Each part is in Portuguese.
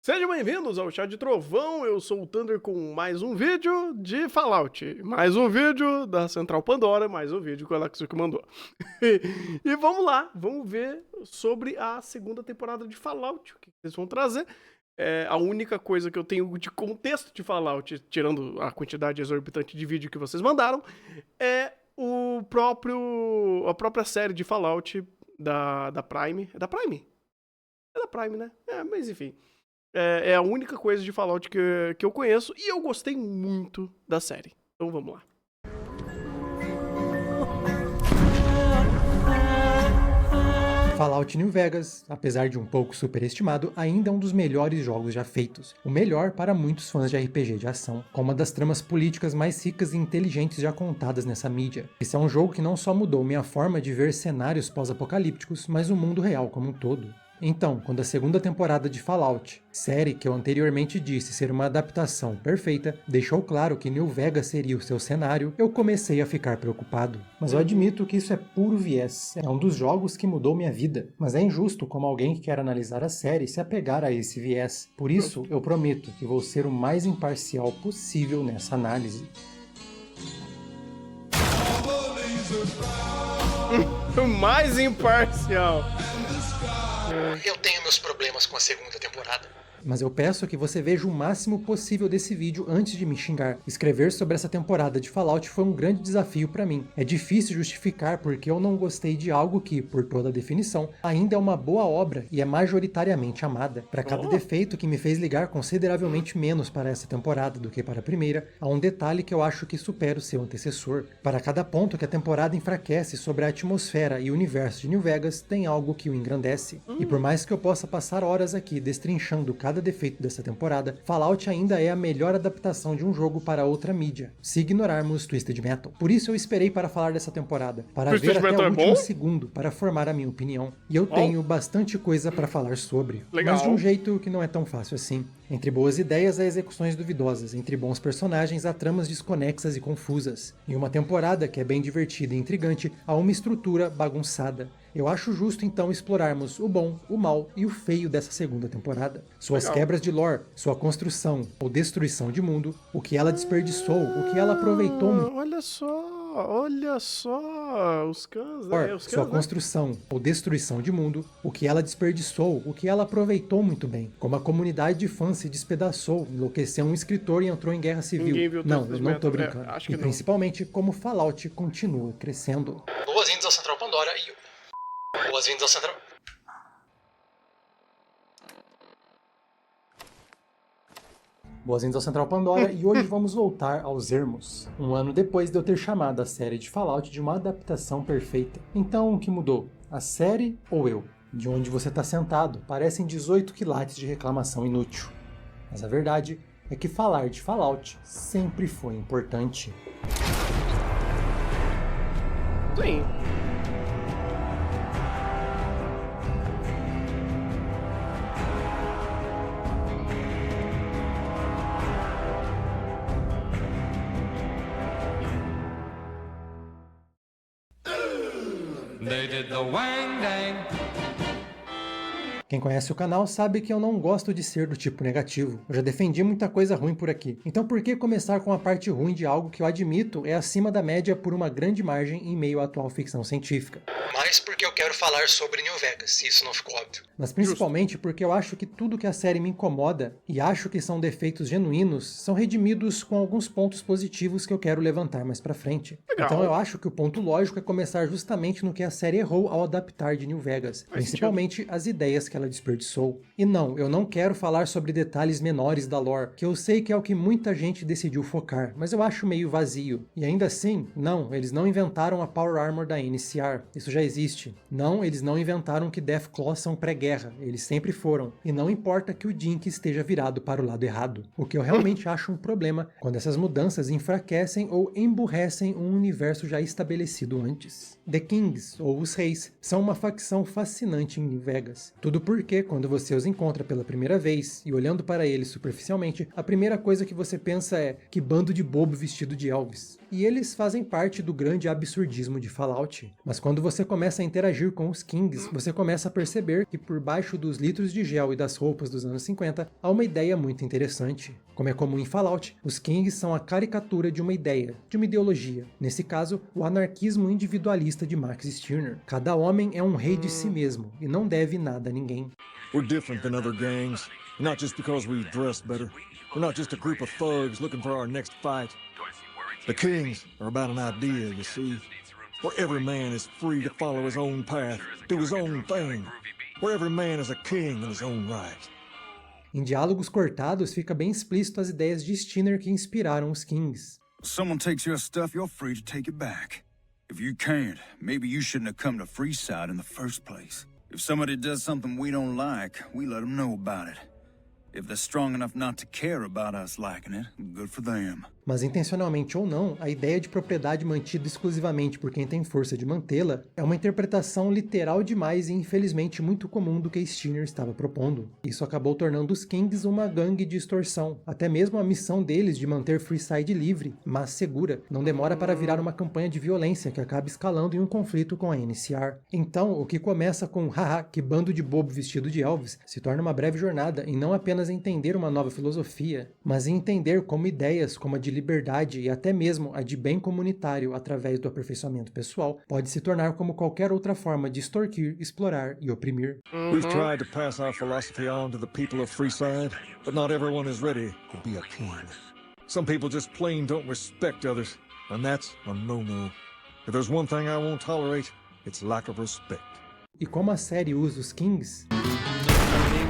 Sejam bem-vindos ao Chá de Trovão, eu sou o Thunder com mais um vídeo de Fallout, mais um vídeo da Central Pandora, mais um vídeo que o Alexio que mandou. E vamos lá, vamos ver sobre a segunda temporada de Fallout, o que eles vão trazer. A única coisa que eu tenho de contexto de Fallout, tirando a quantidade exorbitante de vídeo que vocês mandaram, é a própria série de Fallout da Prime. É da Prime? É da Prime, né? Mas enfim. É a única coisa de Fallout que eu conheço e eu gostei muito da série. Então vamos lá. Fallout New Vegas, apesar de um pouco superestimado, ainda é um dos melhores jogos já feitos. O melhor para muitos fãs de RPG de ação, com uma das tramas políticas mais ricas e inteligentes já contadas nessa mídia. Esse é um jogo que não só mudou minha forma de ver cenários pós-apocalípticos, mas o mundo real como um todo. Então, quando a segunda temporada de Fallout, série que eu anteriormente disse ser uma adaptação perfeita, deixou claro que New Vegas seria o seu cenário, eu comecei a ficar preocupado. Mas eu admito que isso é puro viés, é um dos jogos que mudou minha vida. Mas é injusto como alguém que quer analisar a série se apegar a esse viés. Por isso, eu prometo que vou ser o mais imparcial possível nessa análise. O mais imparcial. Eu tenho meus problemas com a segunda temporada. Mas eu peço que você veja o máximo possível desse vídeo antes de me xingar. Escrever sobre essa temporada de Fallout foi um grande desafio pra mim. É difícil justificar porque eu não gostei de algo que, por toda definição, ainda é uma boa obra e é majoritariamente amada. Para cada defeito que me fez ligar consideravelmente menos para essa temporada do que para a primeira, há um detalhe que eu acho que supera o seu antecessor. Para cada ponto que a temporada enfraquece sobre a atmosfera e o universo de New Vegas, tem algo que o engrandece. E por mais que eu possa passar horas aqui destrinchando cada defeito dessa temporada, Fallout ainda é a melhor adaptação de um jogo para outra mídia, se ignorarmos Twisted Metal. Por isso eu esperei para falar dessa temporada, para Twisted ver até Metal o último bom? segundo, para formar a minha opinião. E eu tenho bastante coisa para falar sobre, Legal. mas de um jeito que não é tão fácil assim. Entre boas ideias há execuções duvidosas, entre bons personagens há tramas desconexas e confusas. Em uma temporada que é bem divertida e intrigante, há uma estrutura bagunçada. Eu acho justo então explorarmos o bom, o mal e o feio dessa segunda temporada. Suas quebras de lore, sua construção ou destruição de mundo, o que ela desperdiçou, o que ela aproveitou Olha só, os cães, né? sua construção ou destruição de mundo, o que ela desperdiçou, o que ela aproveitou muito bem. Como a comunidade de fãs se despedaçou, enlouqueceu um escritor e entrou em guerra civil. Ninguém viu Não, Twisted eu não tô Metal. brincando. Acho que E não. principalmente como Fallout continua crescendo. Boas-vindas ao Central Pandora e... Boas-vindas ao Central... Boas-vindas ao Central Pandora e hoje vamos voltar aos ermos. Um ano depois de eu ter chamado a série de Fallout de uma adaptação perfeita. Então, o que mudou? A série ou eu? De onde você está sentado, parecem 18 quilates de reclamação inútil. Mas a verdade é que falar de Fallout sempre foi importante. Sim. They did the wang dang. Quem conhece o canal sabe que eu não gosto de ser do tipo negativo. Eu já defendi muita coisa ruim por aqui. Então por que começar com a parte ruim de algo que eu admito é acima da média por uma grande margem em meio à atual ficção científica? Mas porque eu quero falar sobre New Vegas, se isso não ficou óbvio. Mas principalmente porque eu acho que tudo que a série me incomoda, e acho que são defeitos genuínos, são redimidos com alguns pontos positivos que eu quero levantar mais pra frente. Legal. Então eu acho que o ponto lógico é começar justamente no que a série errou ao adaptar de New Vegas, principalmente as ideias que ela desperdiçou. E não, eu não quero falar sobre detalhes menores da lore, que eu sei que é o que muita gente decidiu focar, mas eu acho meio vazio. E ainda assim, não, eles não inventaram a Power Armor da NCR, isso já existe. Não, eles não inventaram que Deathclaws são pré-guerra, eles sempre foram. E não importa que o Dink esteja virado para o lado errado. O que eu realmente acho um problema quando essas mudanças enfraquecem ou emburrecem um universo já estabelecido antes. The Kings, ou os Reis, são uma facção fascinante em New Vegas. Tudo porque, quando você os encontra pela primeira vez, e olhando para eles superficialmente, a primeira coisa que você pensa é: que bando de bobo vestido de Elvis. E eles fazem parte do grande absurdismo de Fallout. Mas quando você começa a interagir com os Kings, você começa a perceber que, por por baixo dos litros de gel e das roupas dos anos 50 a uma ideia muito interessante. Como é comum em Fallout, os Kings são a caricatura de uma ideia, de uma ideologia. Nesse caso, o anarquismo individualista de Max Stirner. Cada homem é um rei de si mesmo e não deve nada a ninguém. We're different than other gangs, not just because we dress better. We're not just a group of thugs looking for our next fight. The Kings are about an idea, you see, where every man is free to follow his own path, do his own thing, where every man is a king in his own right. Em Diálogos Cortados fica bem explícito as ideias de Stirner que inspiraram os Kings. If someone takes your stuff, you're free to take it back. If you can't, maybe you shouldn't have come to Freeside in the first place. If somebody does something we don't like, we let them know about it. If they're strong enough not to care about us liking it, good for them. Mas intencionalmente ou não, a ideia de propriedade mantida exclusivamente por quem tem força de mantê-la é uma interpretação literal demais e infelizmente muito comum do que Stirner estava propondo. Isso acabou tornando os Kings uma gangue de extorsão. Até mesmo a missão deles de manter Freeside livre, mas segura, não demora para virar uma campanha de violência que acaba escalando em um conflito com a NCR. Então, o que começa com haha, que bando de bobo vestido de Elvis, se torna uma breve jornada em não apenas entender uma nova filosofia, mas em entender como ideias como a de liberdade e até mesmo a de bem comunitário através do aperfeiçoamento pessoal pode se tornar como qualquer outra forma de extorquir, explorar e oprimir. We've tried to pass our philosophy on to the people of Freeside, but not everyone is ready to be a king. Some people just plain don't respect others, and that's a no-no. If there's one thing I won't tolerate, it's lack of respect. E como a série usa os Kings,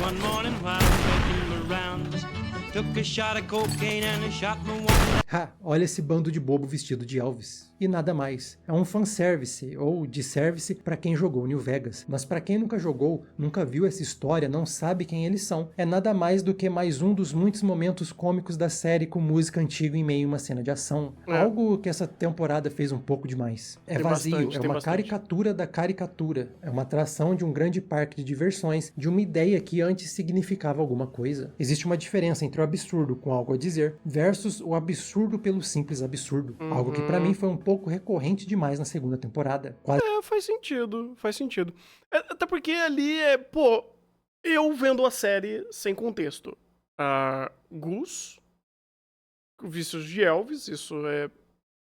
One morning while making the rounds, took a shot of cocaine and I shot my woman. olha esse bando de bobo vestido de Elvis. E nada mais. É um fanservice, ou desservice, para quem jogou New Vegas. Mas para quem nunca jogou, nunca viu essa história, não sabe quem eles são, é nada mais do que mais um dos muitos momentos cômicos da série com música antiga em meio a uma cena de ação. Algo que essa temporada fez um pouco demais. É vazio, é uma caricatura da caricatura. É uma atração de um grande parque de diversões, de uma ideia que antes significava alguma coisa. Existe uma diferença entre o absurdo com algo a dizer versus o absurdo pelo simples absurdo. Algo que pra mim foi um pouco recorrente demais na segunda temporada. Faz sentido, faz sentido. Até porque ali eu vendo a série sem contexto. Gus, vícios de Elvis, isso é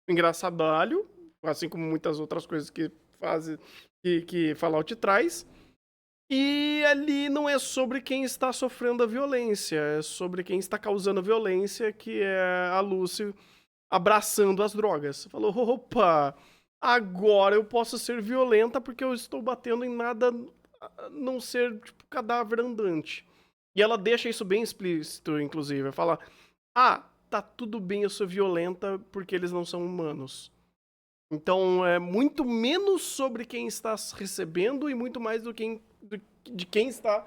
engraçadalho, assim como muitas outras coisas que Fallout traz. E ali não é sobre quem está sofrendo a violência, é sobre quem está causando a violência, que é a Lucy abraçando as drogas. Falou, opa, agora eu posso ser violenta porque eu estou batendo em nada a não ser tipo cadáver andante. E ela deixa isso bem explícito, inclusive. Fala, tá tudo bem eu sou violenta porque eles não são humanos. Então é muito menos sobre quem está recebendo e muito mais de quem está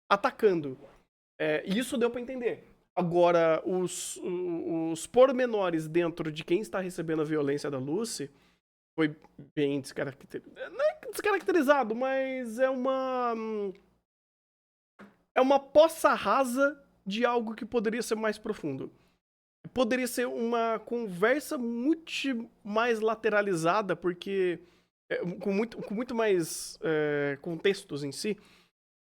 atacando. Isso deu pra entender. Agora, os pormenores dentro de quem está recebendo a violência da Lucy foi bem descaracterizado. Não é descaracterizado, mas é uma poça rasa de algo que poderia ser mais profundo. Poderia ser uma conversa muito mais lateralizada, porque com muito mais contextos em si,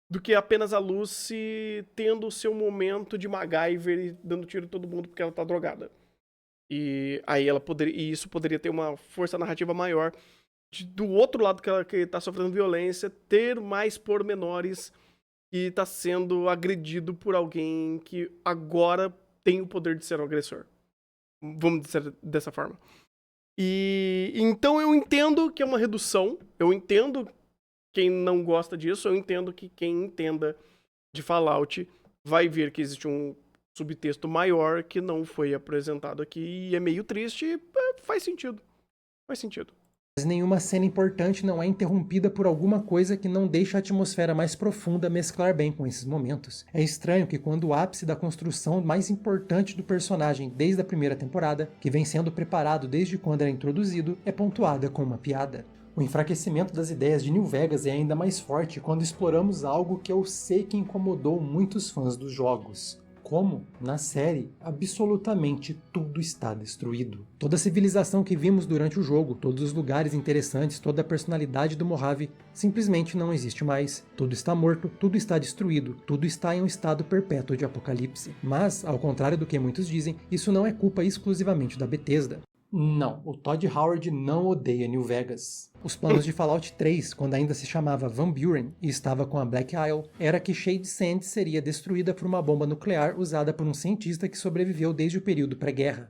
do que apenas a Lucy tendo o seu momento de MacGyver e dando tiro em todo mundo porque ela tá drogada. E aí isso poderia ter uma força narrativa maior do outro lado que tá sofrendo violência, ter mais pormenores e tá sendo agredido por alguém que agora tem o poder de ser o agressor. Vamos dizer dessa forma. E então eu entendo que é uma redução, eu entendo quem não gosta disso, eu entendo que quem entenda de Fallout vai ver que existe um subtexto maior que não foi apresentado aqui e é meio triste e faz sentido. Faz sentido. Mas nenhuma cena importante não é interrompida por alguma coisa que não deixa a atmosfera mais profunda mesclar bem com esses momentos. É estranho que quando o ápice da construção mais importante do personagem desde a primeira temporada, que vem sendo preparado desde quando era introduzido, é pontuada com uma piada. O enfraquecimento das ideias de New Vegas é ainda mais forte quando exploramos algo que eu sei que incomodou muitos fãs dos jogos: como, na série, absolutamente tudo está destruído. Toda a civilização que vimos durante o jogo, todos os lugares interessantes, toda a personalidade do Mojave, simplesmente não existe mais. Tudo está morto, tudo está destruído, tudo está em um estado perpétuo de apocalipse. Mas, ao contrário do que muitos dizem, isso não é culpa exclusivamente da Bethesda. Não, o Todd Howard não odeia New Vegas. Os planos de Fallout 3, quando ainda se chamava Van Buren e estava com a Black Isle, era que Shade Sand seria destruída por uma bomba nuclear usada por um cientista que sobreviveu desde o período pré-guerra.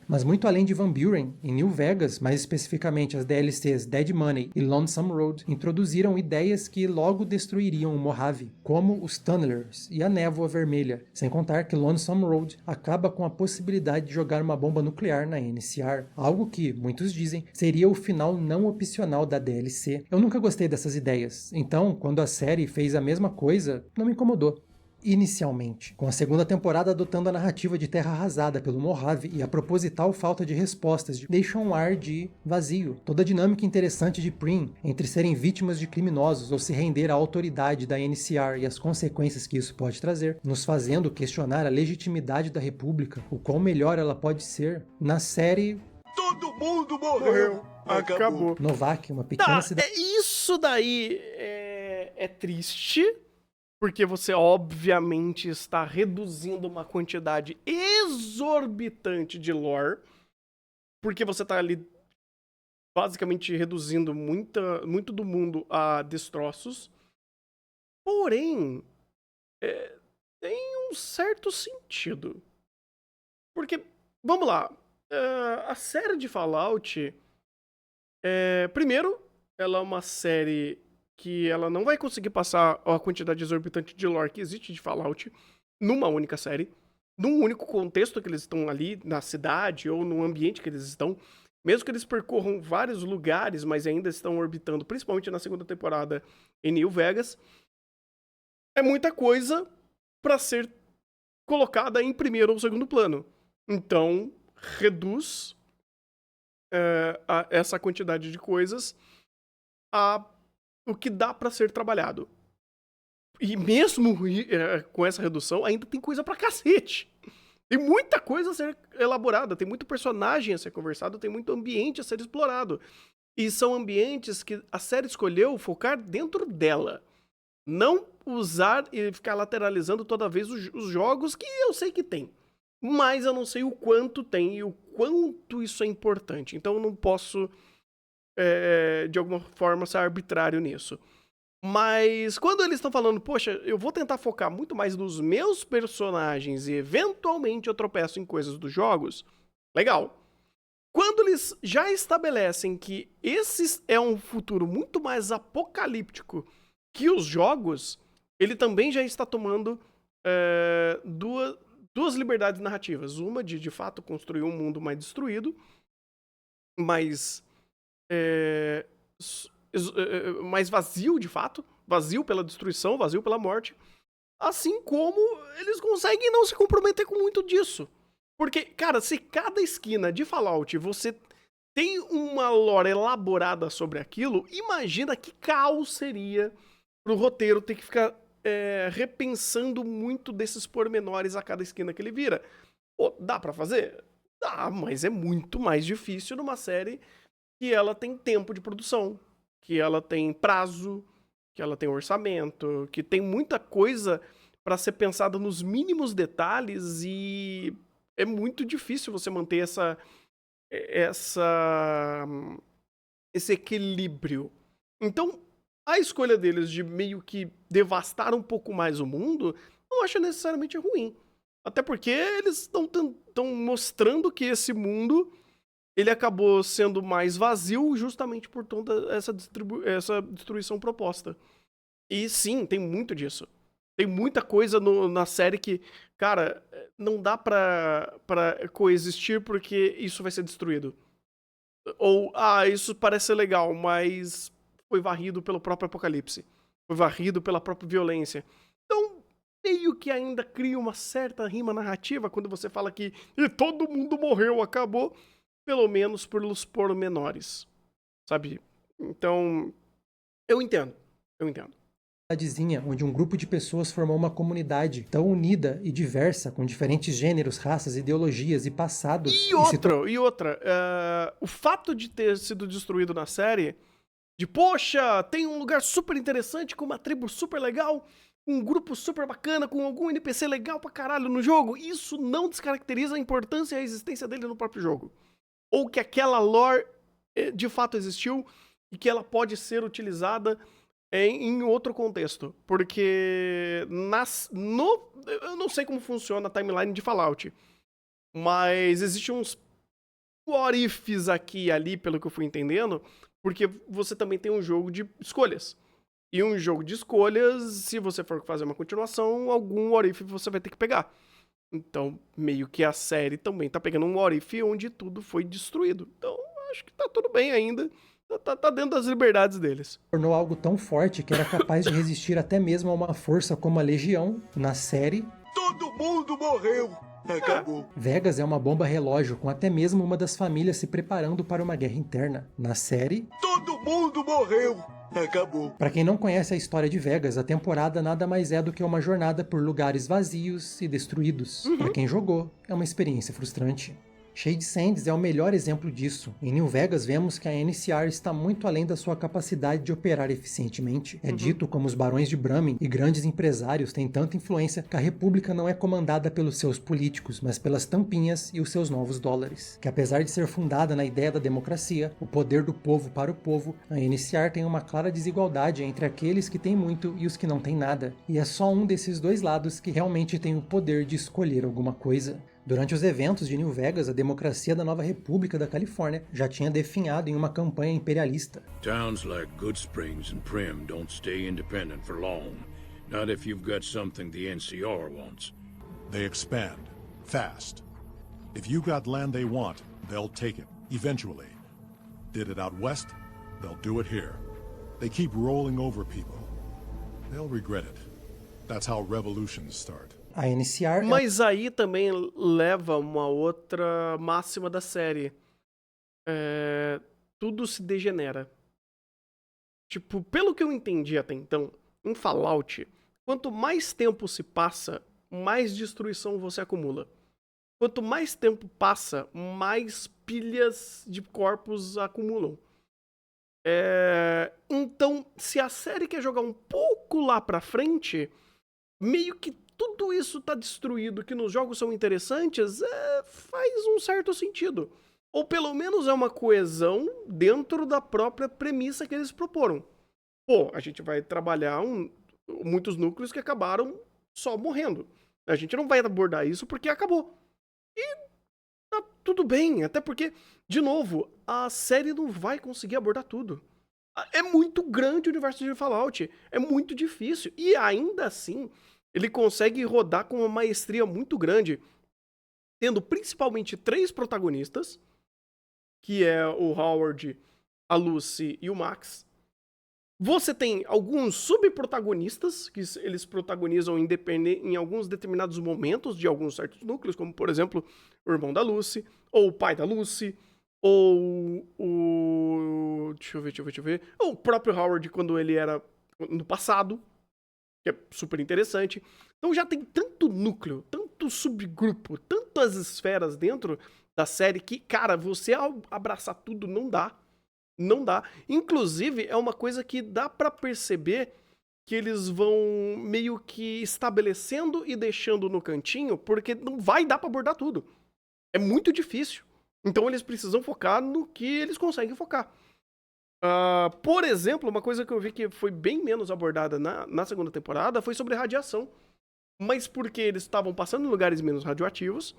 Mas muito além de Van Buren, em New Vegas, mais especificamente as DLCs Dead Money e Lonesome Road, introduziram ideias que logo destruiriam o Mojave, como os Tunnelers e a Névoa Vermelha, sem contar que Lonesome Road acaba com a possibilidade de jogar uma bomba nuclear na NCR, algo que, muitos dizem, seria o final não opcional da DLC. Eu nunca gostei dessas ideias, então, quando a série fez a mesma coisa, não me incomodou. Inicialmente, com a segunda temporada adotando a narrativa de terra arrasada pelo Mojave e a proposital falta de respostas deixa um ar de vazio. Toda a dinâmica interessante de Prim entre serem vítimas de criminosos ou se render à autoridade da NCR e as consequências que isso pode trazer, nos fazendo questionar a legitimidade da República, o quão melhor ela pode ser. Na série... Todo mundo morreu. Acabou. Novak, uma pequena cidade... Isso daí é triste, porque você obviamente está reduzindo uma quantidade exorbitante de lore, porque você está ali basicamente reduzindo muito do mundo a destroços. Porém, tem um certo sentido. Porque, vamos lá, a série de Fallout, primeiro, ela é uma série que ela não vai conseguir passar a quantidade exorbitante de lore que existe de Fallout numa única série, num único contexto que eles estão ali, na cidade ou no ambiente que eles estão. Mesmo que eles percorram vários lugares, mas ainda estão orbitando, principalmente na segunda temporada, em New Vegas, é muita coisa para ser colocada em primeiro ou segundo plano. Então, reduz essa quantidade de coisas a o que dá pra ser trabalhado. E mesmo com essa redução, ainda tem coisa pra cacete. Tem muita coisa a ser elaborada, tem muito personagem a ser conversado, tem muito ambiente a ser explorado. E são ambientes que a série escolheu focar dentro dela. Não usar e ficar lateralizando toda vez os jogos que eu sei que tem. Mas eu não sei o quanto tem e o quanto isso é importante. Então eu não posso... de alguma forma ser arbitrário nisso. Mas quando eles estão falando, poxa, eu vou tentar focar muito mais nos meus personagens e eventualmente eu tropeço em coisas dos jogos, legal. Quando eles já estabelecem que esse é um futuro muito mais apocalíptico que os jogos, ele também já está tomando duas liberdades narrativas. Uma de fato construir um mundo mais destruído, mas mais vazio de fato, vazio pela destruição, vazio pela morte, assim como eles conseguem não se comprometer com muito disso. Porque, cara, se cada esquina de Fallout você tem uma lore elaborada sobre aquilo, imagina que caos seria pro roteiro ter que ficar repensando muito desses pormenores a cada esquina que ele vira. Pô, dá pra fazer? Dá, mas é muito mais difícil numa série que ela tem tempo de produção, que ela tem prazo, que ela tem orçamento, que tem muita coisa para ser pensada nos mínimos detalhes e é muito difícil você manter esse equilíbrio. Então, a escolha deles de meio que devastar um pouco mais o mundo, não acho necessariamente ruim. Até porque eles estão mostrando que esse mundo... ele acabou sendo mais vazio justamente por toda essa destruição proposta. E sim, tem muito disso. Tem muita coisa na série que, cara, não dá pra coexistir porque isso vai ser destruído. Ou, isso parece ser legal, mas foi varrido pelo próprio apocalipse. Foi varrido pela própria violência. Então, meio que ainda cria uma certa rima narrativa quando você fala que todo mundo morreu, acabou... pelo menos pelos pormenores, sabe? Então, eu entendo. cidadezinha onde um grupo de pessoas formou uma comunidade tão unida e diversa, com diferentes gêneros, raças, ideologias e passados. O fato de ter sido destruído na série, de poxa, tem um lugar super interessante, com uma tribo super legal, um grupo super bacana, com algum NPC legal pra caralho no jogo, isso não descaracteriza a importância e a existência dele no próprio jogo. Ou que aquela lore de fato existiu e que ela pode ser utilizada em outro contexto. Porque eu não sei como funciona a timeline de Fallout, mas existem uns what ifs aqui e ali, pelo que eu fui entendendo, porque você também tem um jogo de escolhas. E um jogo de escolhas, se você for fazer uma continuação, algum what if você vai ter que pegar. Então, meio que a série também tá pegando um what if onde tudo foi destruído. Então, acho que tá tudo bem ainda. Tá dentro das liberdades deles. Tornou algo tão forte que era capaz de resistir até mesmo a uma força como a Legião na série. Todo mundo morreu! Acabou. Vegas é uma bomba relógio, com até mesmo uma das famílias se preparando para uma guerra interna. Na série, todo mundo morreu! Acabou. Para quem não conhece a história de Vegas, a temporada nada mais é do que uma jornada por lugares vazios e destruídos. Para quem jogou, é uma experiência frustrante. Shade Sands é o melhor exemplo disso. Em New Vegas vemos que a NCR está muito além da sua capacidade de operar eficientemente. É dito como os barões de Bramin e grandes empresários têm tanta influência que a República não é comandada pelos seus políticos, mas pelas tampinhas e os seus novos dólares. Que apesar de ser fundada na ideia da democracia, o poder do povo para o povo, a NCR tem uma clara desigualdade entre aqueles que têm muito e os que não têm nada. E é só um desses dois lados que realmente tem o poder de escolher alguma coisa. Durante os eventos de New Vegas, a democracia da nova República da Califórnia já tinha definhado em uma campanha imperialista. Towns like Goodsprings and Primm don't stay independent for long. Not if you've got something the NCR wants. They expand. Fast. If you got land they want, they'll take it. Eventually. Did it out west? They'll do it here. They keep rolling over people. They'll regret it. That's how revolutions start. A NCR... Mas aí também leva uma outra máxima da série. Tudo se degenera. Tipo, pelo que eu entendi até então, em Fallout, quanto mais tempo se passa, mais destruição você acumula. Quanto mais tempo passa, mais pilhas de corpos acumulam. Então, se a série quer jogar um pouco lá pra frente, meio que tudo isso tá destruído, que nos jogos são interessantes, faz um certo sentido. Ou pelo menos é uma coesão dentro da própria premissa que eles proporam. Pô, a gente vai trabalhar muitos núcleos que acabaram só morrendo. A gente não vai abordar isso porque acabou. E tá tudo bem, até porque, de novo, a série não vai conseguir abordar tudo. É muito grande o universo de Fallout, é muito difícil. E ainda assim, ele consegue rodar com uma maestria muito grande, tendo principalmente 3 protagonistas, que é o Howard, a Lucy e o Max. Você tem alguns subprotagonistas, que eles protagonizam em alguns determinados momentos de alguns certos núcleos, como, por exemplo, o irmão da Lucy, ou o pai da Lucy, ou o... Deixa eu ver. Ou o próprio Howard, quando ele era no passado, que é super interessante. Então já tem tanto núcleo, tanto subgrupo, tantas esferas dentro da série que, cara, você ao abraçar tudo não dá. Não dá. Inclusive, é uma coisa que dá pra perceber que eles vão meio que estabelecendo e deixando no cantinho, porque não vai dar pra abordar tudo. É muito difícil. Então eles precisam focar no que eles conseguem focar. Por exemplo, uma coisa que eu vi que foi bem menos abordada na segunda temporada foi sobre radiação. Mas porque eles estavam passando em lugares menos radioativos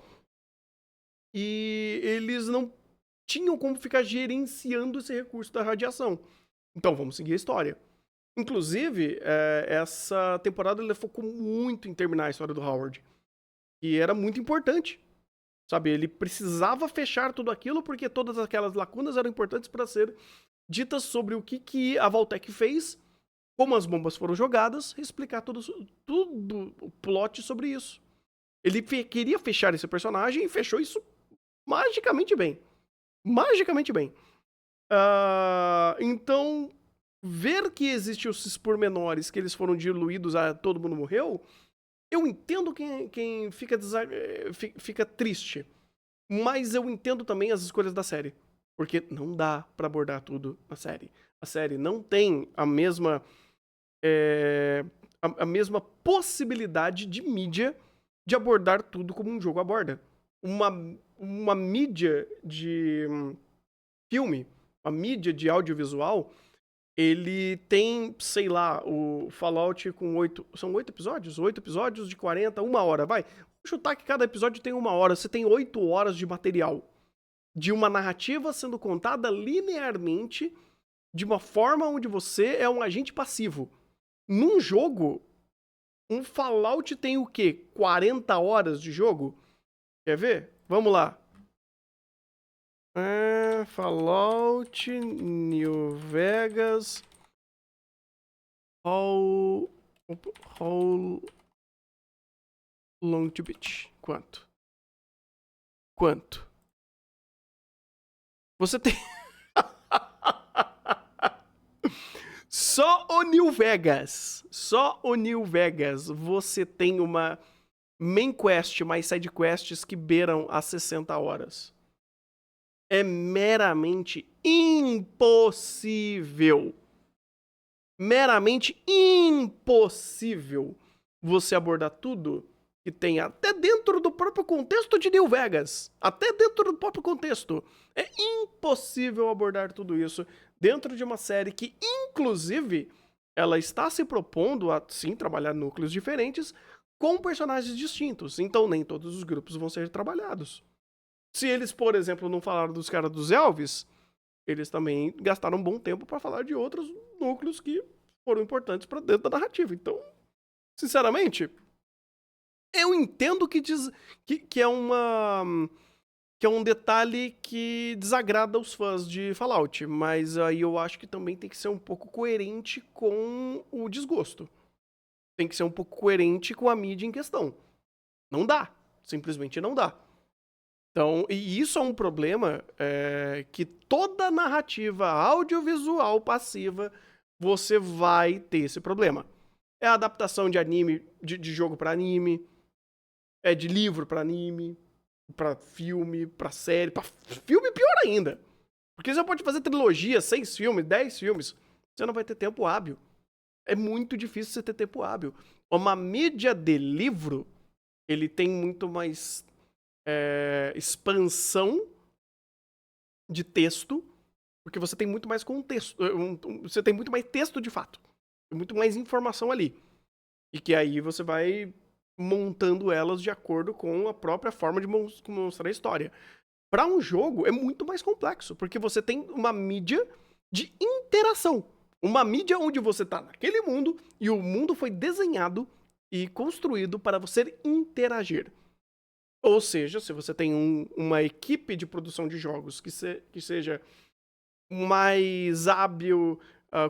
e eles não tinham como ficar gerenciando esse recurso da radiação. Então vamos seguir a história. Inclusive, essa temporada ele focou muito em terminar a história do Howard. E era muito importante. Sabe, ele precisava fechar tudo aquilo porque todas aquelas lacunas eram importantes para ser ditas sobre o que a Vault-Tec fez, como as bombas foram jogadas, explicar tudo o plot sobre isso. Ele queria fechar esse personagem e fechou isso magicamente bem. Magicamente bem. Então, ver que existem esses pormenores que eles foram diluídos a todo mundo morreu, eu entendo quem fica triste. Mas eu entendo também as escolhas da série. Porque não dá pra abordar tudo na série. A série não tem a mesma possibilidade de mídia de abordar tudo como um jogo aborda. Uma mídia de filme, uma mídia de audiovisual, ele tem, sei lá, o Fallout com 8... São 8 episódios? 8 episódios de 40, 1 hora, vai. Vou chutar que cada episódio tem 1 hora. Você tem 8 horas de material. De uma narrativa sendo contada linearmente, de uma forma onde você é um agente passivo. Num jogo, um Fallout tem o quê? 40 horas de jogo? Quer ver? Vamos lá. Fallout New Vegas How long to beat? Quanto? Você tem... Só o New Vegas, você tem uma main quest mais side quests que beiram as 60 horas. É meramente impossível. Meramente impossível você abordar tudo que tem até dentro do próprio contexto de New Vegas. Até dentro do próprio contexto. É impossível abordar tudo isso dentro de uma série que, inclusive, ela está se propondo a, sim, trabalhar núcleos diferentes com personagens distintos. Então, nem todos os grupos vão ser trabalhados. Se eles, por exemplo, não falaram dos caras dos Elves, eles também gastaram um bom tempo para falar de outros núcleos que foram importantes para dentro da narrativa. Então, sinceramente, eu entendo que é um detalhe que desagrada os fãs de Fallout, mas aí eu acho que também tem que ser um pouco coerente com o desgosto. Tem que ser um pouco coerente com a mídia em questão. Não dá. Simplesmente não dá. Então, e isso é um problema que toda narrativa audiovisual passiva você vai ter esse problema. É a adaptação de anime, de jogo para anime, é de livro para anime, para filme, para série, para filme pior ainda. Porque você pode fazer trilogia, 6 filmes, 10 filmes, você não vai ter tempo hábil. É muito difícil você ter tempo hábil. Uma mídia de livro, ele tem muito mais expansão de texto, porque você tem muito mais contexto, você tem muito mais texto de fato, muito mais informação ali, e que aí você vai montando elas de acordo com a própria forma de mostrar a história. Para um jogo é muito mais complexo, porque você tem uma mídia de interação, uma mídia onde você tá naquele mundo e o mundo foi desenhado e construído para você interagir. Ou seja, se você tem uma equipe de produção de jogos que seja mais hábil,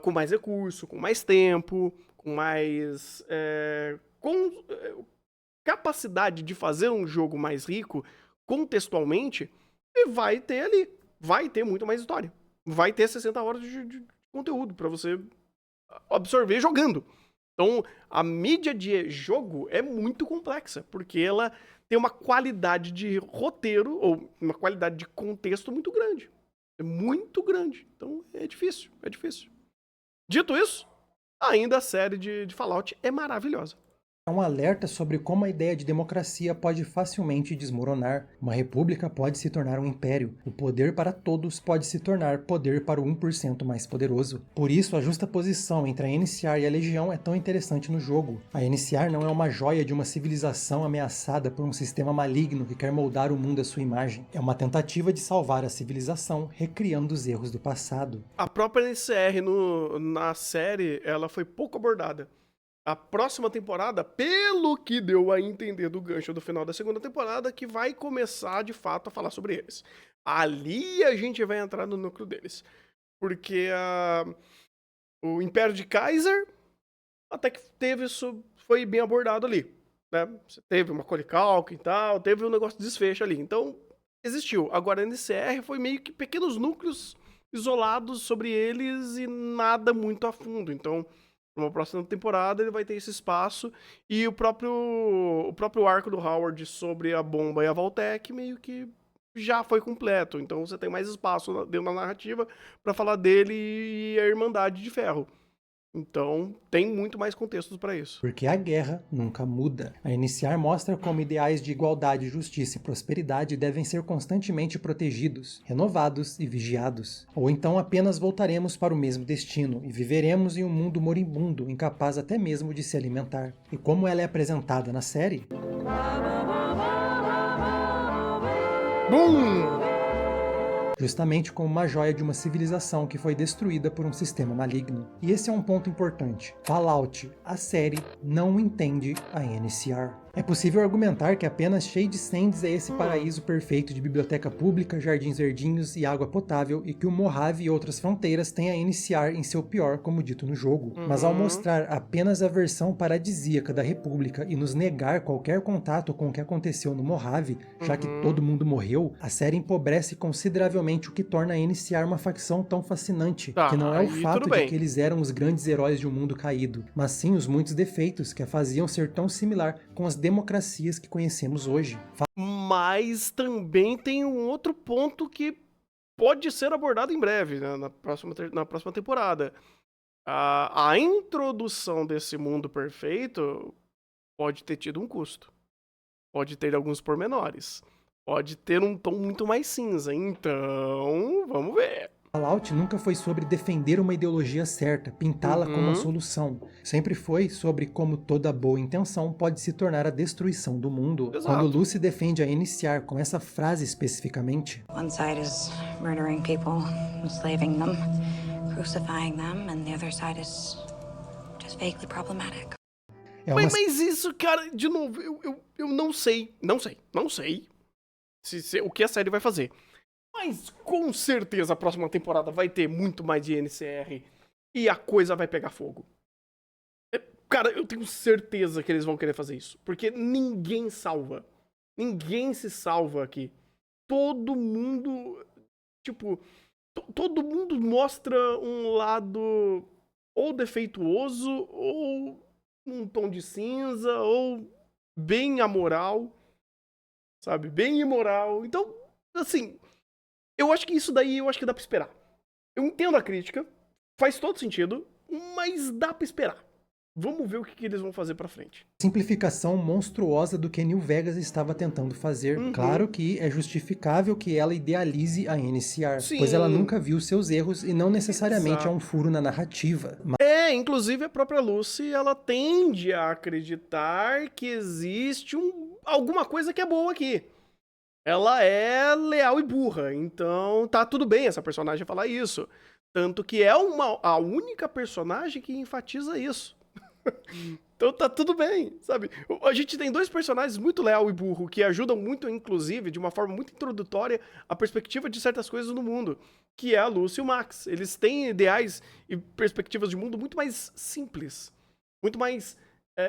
com mais recurso, com mais tempo, com mais capacidade de fazer um jogo mais rico contextualmente, e vai ter muito mais história. Vai ter 60 horas de conteúdo para você absorver jogando. Então, a mídia de jogo é muito complexa, porque ela tem uma qualidade de roteiro, ou uma qualidade de contexto muito grande. É muito grande. Então, é difícil. Dito isso, ainda a série de Fallout é maravilhosa. É um alerta sobre como a ideia de democracia pode facilmente desmoronar. Uma república pode se tornar um império. O poder para todos pode se tornar poder para o 1% mais poderoso. Por isso, a justaposição entre a NCR e a Legião é tão interessante no jogo. A NCR não é uma joia de uma civilização ameaçada por um sistema maligno que quer moldar o mundo à sua imagem. É uma tentativa de salvar a civilização, recriando os erros do passado. A própria NCR na série, ela foi pouco abordada. A próxima temporada, pelo que deu a entender do gancho do final da segunda temporada, que vai começar, de fato, a falar sobre eles. Ali a gente vai entrar no núcleo deles. Porque o Império de Kaiser, até que teve isso, foi bem abordado ali. Né? Você teve uma Macaulay Culkin e tal, teve um negócio de desfecho ali. Então, existiu. Agora, a NCR foi meio que pequenos núcleos isolados sobre eles e nada muito a fundo. Então, numa próxima temporada ele vai ter esse espaço e o próprio arco do Howard sobre a bomba e a Vault-Tec meio que já foi completo. Então você tem mais espaço dentro da narrativa pra falar dele e a Irmandade de Ferro. Então, tem muito mais contextos pra isso. Porque a guerra nunca muda. A Iniciar mostra como ideais de igualdade, justiça e prosperidade devem ser constantemente protegidos, renovados e vigiados. Ou então apenas voltaremos para o mesmo destino e viveremos em um mundo moribundo, incapaz até mesmo de se alimentar. E como ela é apresentada na série... Bum! Justamente como uma joia de uma civilização que foi destruída por um sistema maligno. E esse é um ponto importante. Fallout, a série, não entende a NCR. É possível argumentar que apenas Shade Sands é esse paraíso perfeito de biblioteca pública, jardins verdinhos e água potável, e que o Mojave e outras fronteiras têm a NCR em seu pior, como dito no jogo. Mas ao mostrar apenas a versão paradisíaca da República e nos negar qualquer contato com o que aconteceu no Mojave, já que todo mundo morreu, a série empobrece consideravelmente o que torna a NCR uma facção tão fascinante, que não é o fato de que eles eram os grandes heróis de um mundo caído, mas sim os muitos defeitos que a faziam ser tão similar com as democracias que conhecemos hoje. Mas também tem um outro ponto que pode ser abordado em breve, né, na próxima temporada. A introdução desse mundo perfeito pode ter tido um custo. Pode ter alguns pormenores. Pode ter um tom muito mais cinza. Então, vamos ver. Fallout nunca foi sobre defender uma ideologia certa, pintá-la como a solução. Sempre foi sobre como toda boa intenção pode se tornar a destruição do mundo. Exato. Quando Lucy defende a Iniciar com essa frase especificamente... One side is murdering people, enslaving them, crucifying them, and the other side is just vaguely problematic. Mas isso, cara, de novo, eu não sei se o que a série vai fazer. Mas com certeza a próxima temporada vai ter muito mais de NCR e a coisa vai pegar fogo. Cara, eu tenho certeza que eles vão querer fazer isso. Porque ninguém salva. Ninguém se salva aqui. Todo mundo... Tipo, todo mundo mostra um lado ou defeituoso, ou um tom de cinza, ou bem amoral. Sabe? Bem imoral. Então, assim... Eu acho que isso daí, eu acho que dá pra esperar. Eu entendo a crítica, faz todo sentido, mas dá pra esperar. Vamos ver o que eles vão fazer pra frente. Simplificação monstruosa do que New Vegas estava tentando fazer. Claro que é justificável que ela idealize a NCR, pois ela nunca viu seus erros e não necessariamente é um furo na narrativa. Inclusive a própria Lucy, ela tende a acreditar que existe alguma coisa que é boa aqui. Ela é leal e burra, então tá tudo bem essa personagem falar isso. Tanto que é a única personagem que enfatiza isso. Então tá tudo bem, sabe? A gente tem dois personagens muito leal e burro, que ajudam muito, inclusive, de uma forma muito introdutória, a perspectiva de certas coisas no mundo, que é a Lucy e o Max. Eles têm ideais e perspectivas de mundo muito mais simples, muito mais...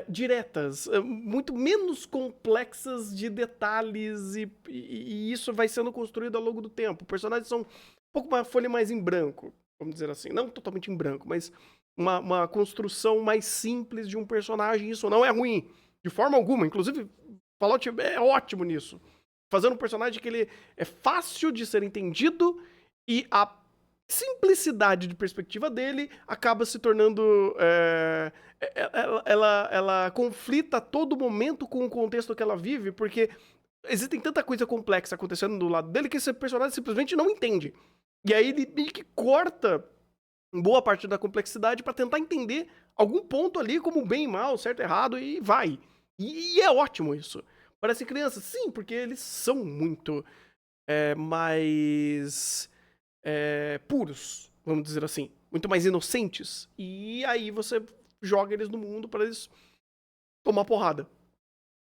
diretas, muito menos complexas de detalhes e isso vai sendo construído ao longo do tempo. Os personagens são um pouco uma folha mais em branco, vamos dizer assim. Não totalmente em branco, mas uma construção mais simples de um personagem. Isso não é ruim, de forma alguma. Inclusive, Fallout é ótimo nisso. Fazendo um personagem que ele é fácil de ser entendido e a simplicidade de perspectiva dele acaba se tornando... Ela conflita a todo momento com o contexto que ela vive, porque existem tanta coisa complexa acontecendo do lado dele que esse personagem simplesmente não entende. E aí ele meio que corta boa parte da complexidade pra tentar entender algum ponto ali como bem e mal, certo e errado, e vai. E é ótimo isso. Parece criança, sim, porque eles são muito mais puros, vamos dizer assim. Muito mais inocentes. E aí você joga eles no mundo pra eles tomar porrada.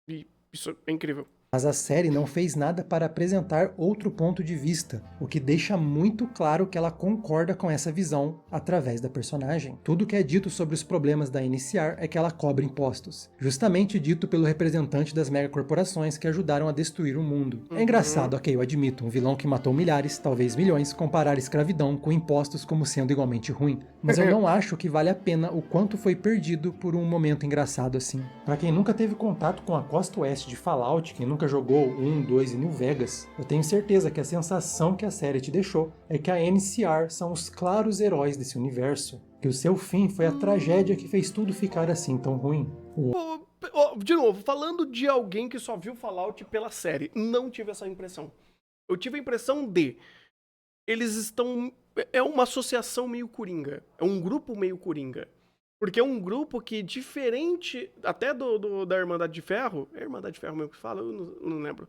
E isso é incrível. Mas a série não fez nada para apresentar outro ponto de vista, o que deixa muito claro que ela concorda com essa visão através da personagem. Tudo que é dito sobre os problemas da NCR é que ela cobra impostos, justamente dito pelo representante das megacorporações que ajudaram a destruir o mundo. É engraçado, ok, eu admito, um vilão que matou milhares, talvez milhões, comparar escravidão com impostos como sendo igualmente ruim, mas eu não acho que vale a pena o quanto foi perdido por um momento engraçado assim. Pra quem nunca teve contato com a costa oeste de Fallout, quem nunca jogou 1, 2 e New Vegas, eu tenho certeza que a sensação que a série te deixou é que a NCR são os claros heróis desse universo, que o seu fim foi a tragédia que fez tudo ficar assim tão ruim. De novo, falando de alguém que só viu Fallout pela série, não tive essa impressão. Eu tive a impressão de eles estão... É uma associação meio coringa, é um grupo meio coringa. Porque é um grupo que, diferente até da Irmandade de Ferro, é a Irmandade de Ferro mesmo que fala, eu não lembro,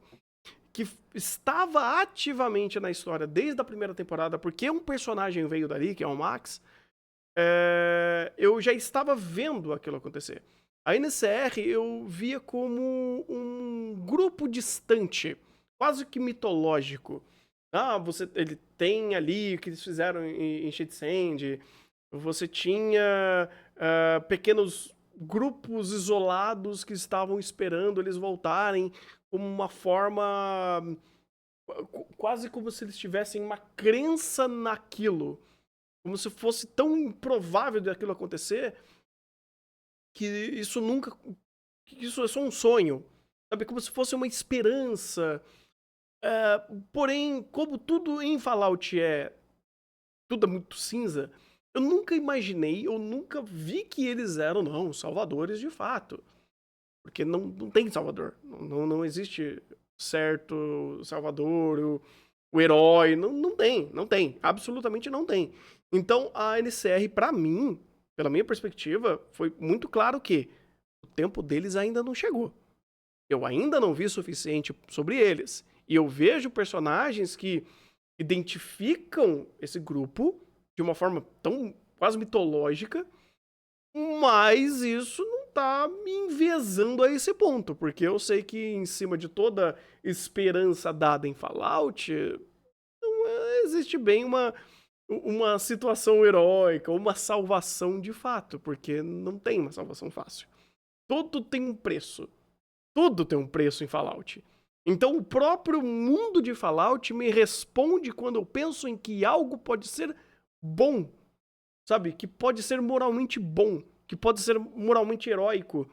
que estava ativamente na história desde a primeira temporada, porque um personagem veio dali, que é o Max, eu já estava vendo aquilo acontecer. A NCR eu via como um grupo distante, quase que mitológico. Ele tem ali o que eles fizeram em Shade Sand. Você tinha pequenos grupos isolados que estavam esperando eles voltarem como uma forma... Quase como se eles tivessem uma crença naquilo. Como se fosse tão improvável de aquilo acontecer que isso nunca... Que isso é só um sonho. Sabe? Como se fosse uma esperança. Porém, como tudo em Fallout tudo é muito cinza, eu nunca imaginei, eu nunca vi que eles eram, salvadores de fato. Porque não tem salvador. Não existe certo salvador, o herói. Não tem. Absolutamente não tem. Então, a NCR, pra mim, pela minha perspectiva, foi muito claro que o tempo deles ainda não chegou. Eu ainda não vi o suficiente sobre eles. E eu vejo personagens que identificam esse grupo de uma forma tão quase mitológica, mas isso não tá me enviesando a esse ponto, porque eu sei que em cima de toda esperança dada em Fallout, não existe bem uma situação heróica, uma salvação de fato, porque não tem uma salvação fácil. Tudo tem um preço. Tudo tem um preço em Fallout. Então o próprio mundo de Fallout me responde quando eu penso em que algo pode ser bom, sabe? Que pode ser moralmente bom, que pode ser moralmente heróico.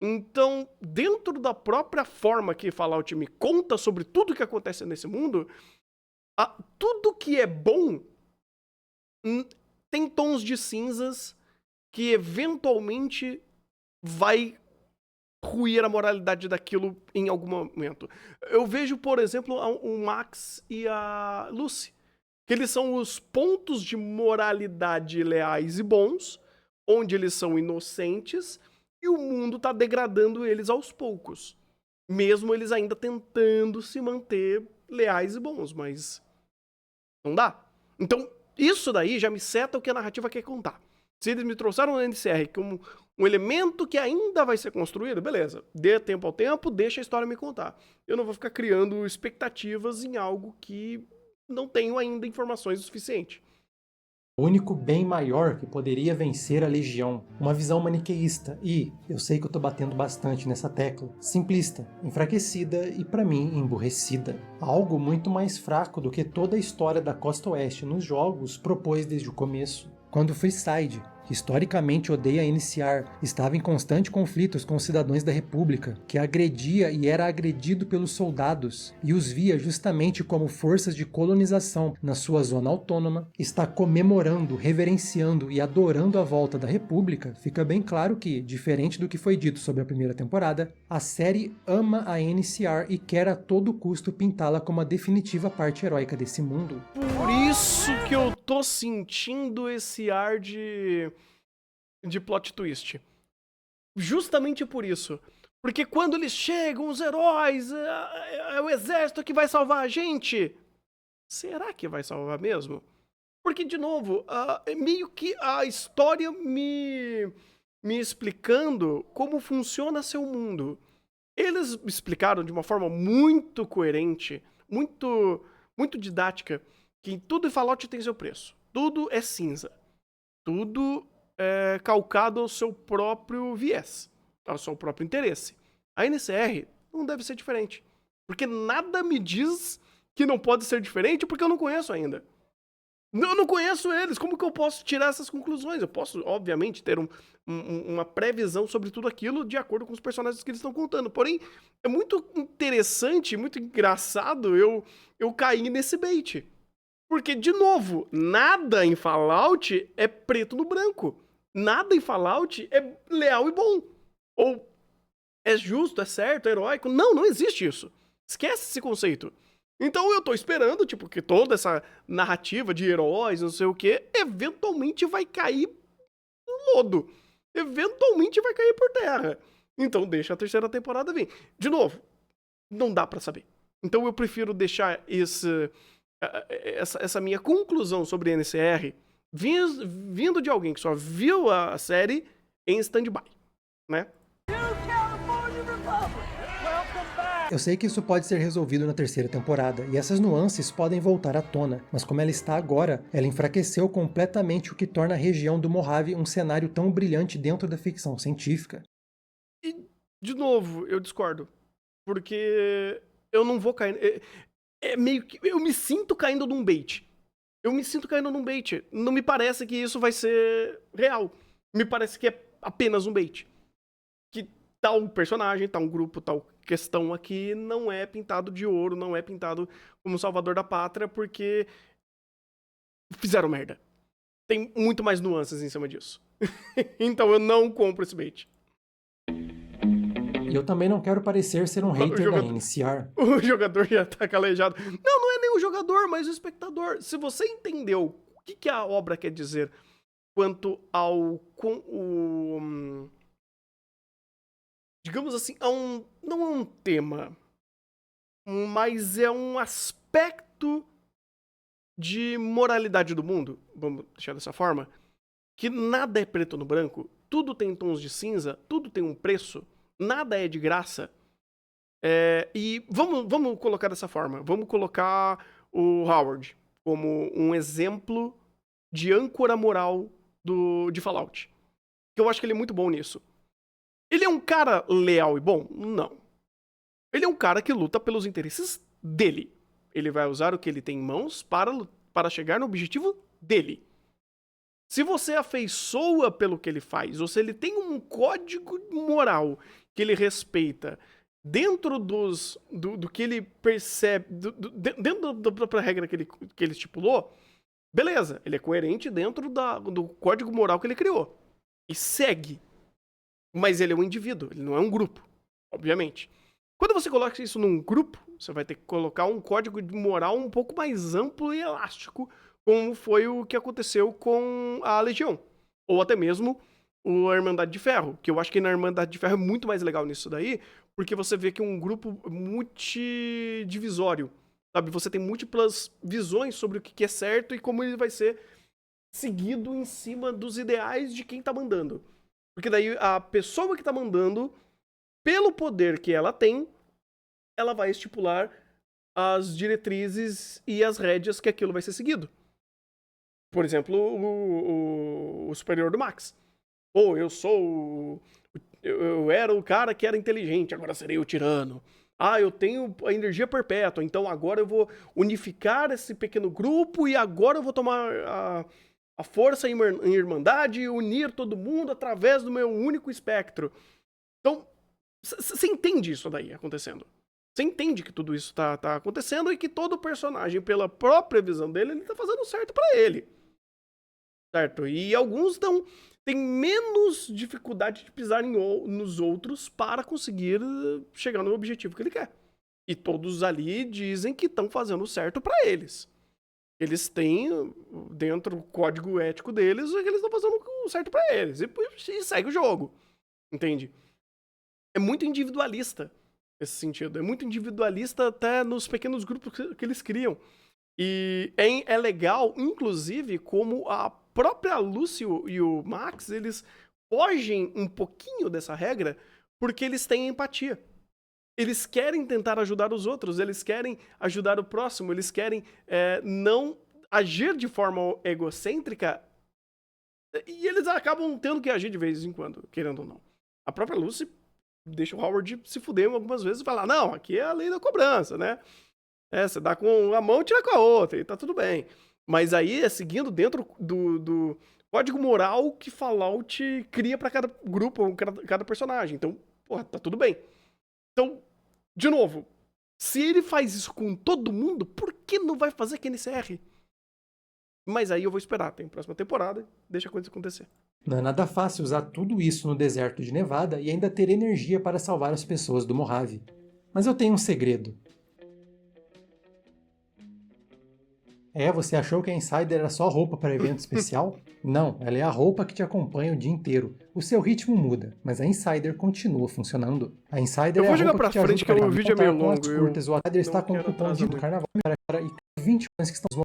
Então, dentro da própria forma que Fallout me conta sobre tudo que acontece nesse mundo, tudo que é bom tem tons de cinzas que eventualmente vai ruir a moralidade daquilo em algum momento. Eu vejo, por exemplo, o Max e a Lucy, que eles são os pontos de moralidade leais e bons, onde eles são inocentes, e o mundo tá degradando eles aos poucos. Mesmo eles ainda tentando se manter leais e bons, mas não dá. Então, isso daí já me seta o que a narrativa quer contar. Se eles me trouxeram no NCR como um elemento que ainda vai ser construído, beleza. Dê tempo ao tempo, deixa a história me contar. Eu não vou ficar criando expectativas em algo que não tenho ainda informações o suficiente. O único bem maior que poderia vencer a Legião, uma visão maniqueísta e, eu sei que eu tô batendo bastante nessa tecla, simplista, enfraquecida e pra mim emburrecida. Algo muito mais fraco do que toda a história da Costa Oeste nos jogos propôs desde o começo. Quando Freeside, que historicamente odeia a NCR, estava em constante conflitos com os cidadãos da República, que agredia e era agredido pelos soldados, e os via justamente como forças de colonização na sua zona autônoma, está comemorando, reverenciando e adorando a volta da República, fica bem claro que, diferente do que foi dito sobre a primeira temporada, a série ama a NCR e quer a todo custo pintá-la como a definitiva parte heróica desse mundo. Por isso que eu tô sentindo esse ar de plot twist. Justamente por isso. Porque quando eles chegam, os heróis, é o exército que vai salvar a gente. Será que vai salvar mesmo? Porque, de novo, meio que a história me explicando como funciona seu mundo. Eles explicaram de uma forma muito coerente, muito didática, que tudo em Fallout tem seu preço. Tudo é cinza. Tudo é calcado ao seu próprio viés, ao seu próprio interesse. A NCR não deve ser diferente. Porque nada me diz que não pode ser diferente porque eu não conheço ainda. Eu não conheço eles. Como que eu posso tirar essas conclusões? Eu posso, obviamente, ter uma previsão sobre tudo aquilo de acordo com os personagens que eles estão contando. Porém, é muito interessante, muito engraçado eu cair nesse bait. Porque, de novo, nada em Fallout é preto no branco. Nada em Fallout é leal e bom. Ou é justo, é certo, é heróico. Não existe isso. Esquece esse conceito. Então eu tô esperando, tipo, que toda essa narrativa de heróis, não sei o quê, eventualmente vai cair no lodo. Eventualmente vai cair por terra. Então deixa a terceira temporada vir. De novo, não dá pra saber. Então eu prefiro deixar essa minha conclusão sobre NCR vindo de alguém que só viu a série em stand-by, né? Eu sei que isso pode ser resolvido na terceira temporada, e essas nuances podem voltar à tona, mas como ela está agora, ela enfraqueceu completamente o que torna a região do Mojave um cenário tão brilhante dentro da ficção científica. E, de novo, eu discordo. Porque eu não vou cair... É meio que... Eu me sinto caindo num bait. Não me parece que isso vai ser real. Me parece que é apenas um bait. Que tal personagem, tal grupo, tal questão aqui não é pintado de ouro, não é pintado como salvador da pátria, porque fizeram merda. Tem muito mais nuances em cima disso. Então eu não compro esse bait. E eu também não quero parecer ser um hater da NCR. O jogador já tá calejado. Não é nem o jogador, mas o espectador. Se você entendeu o que a obra quer dizer quanto ao... digamos assim, não é um tema, mas é um aspecto de moralidade do mundo, vamos deixar dessa forma, que nada é preto no branco, tudo tem tons de cinza, tudo tem um preço, nada é de graça. E vamos colocar dessa forma, vamos colocar o Howard como um exemplo de âncora moral de Fallout, que eu acho que ele é muito bom nisso. Ele é um cara leal e bom? Não. Ele é um cara que luta pelos interesses dele. Ele vai usar o que ele tem em mãos para chegar no objetivo dele. Se você afeiçoa pelo que ele faz, ou se ele tem um código moral que ele respeita dentro do que ele percebe, dentro da própria regra que ele estipulou, beleza, ele é coerente dentro do código moral que ele criou. E segue. Mas ele é um indivíduo, ele não é um grupo, obviamente. Quando você coloca isso num grupo, você vai ter que colocar um código de moral um pouco mais amplo e elástico, como foi o que aconteceu com a Legião. Ou até mesmo a Irmandade de Ferro, que eu acho que na Irmandade de Ferro é muito mais legal nisso daí, porque você vê que é um grupo multidivisório, sabe? Você tem múltiplas visões sobre o que é certo e como ele vai ser seguido em cima dos ideais de quem tá mandando. Porque daí a pessoa que tá mandando, pelo poder que ela tem, ela vai estipular as diretrizes e as rédeas que aquilo vai ser seguido. Por exemplo, o superior do Max. Ou eu era o cara que era inteligente, agora serei o tirano. Eu tenho a energia perpétua, então agora eu vou unificar esse pequeno grupo e agora eu vou tomar a força em irmandade e unir todo mundo através do meu único espectro. Então, você entende isso daí acontecendo. Você entende que tudo isso tá acontecendo e que todo personagem, pela própria visão dele, ele tá fazendo certo pra ele. Certo? E alguns têm menos dificuldade de pisar nos outros para conseguir chegar no objetivo que ele quer. E todos ali dizem que estão fazendo certo pra eles. Eles têm, dentro do código ético deles, que eles estão fazendo o certo pra eles. E segue o jogo. Entende? É muito individualista esse sentido. É muito individualista até nos pequenos grupos que eles criam. E é legal, inclusive, como a própria Lucy e o Max, eles fogem um pouquinho dessa regra porque eles têm empatia. Eles querem tentar ajudar os outros, eles querem ajudar o próximo, eles querem não agir de forma egocêntrica, e eles acabam tendo que agir de vez em quando, querendo ou não. A própria Lucy deixa o Howard se fuder algumas vezes e falar, não, aqui é a lei da cobrança, né? Você dá com a mão e tira com a outra, e tá tudo bem. Mas aí é seguindo dentro do código moral que Fallout cria pra cada grupo, cada personagem. Então, porra, tá tudo bem. Então, de novo, se ele faz isso com todo mundo, por que não vai fazer com a NCR? Mas aí eu vou esperar, tem a próxima temporada, deixa a coisa acontecer. Não é nada fácil usar tudo isso no deserto de Nevada e ainda ter energia para salvar as pessoas do Mojave. Mas eu tenho um segredo. Você achou que a Insider era só roupa para evento especial? Não, ela é a roupa que te acompanha o dia inteiro. O seu ritmo muda, mas a Insider continua funcionando. A Insider é a roupa que te ajuda que o vídeo é meio longo. Curtas. O Insider está com o cupom de carnaval e 20 coisas que estão...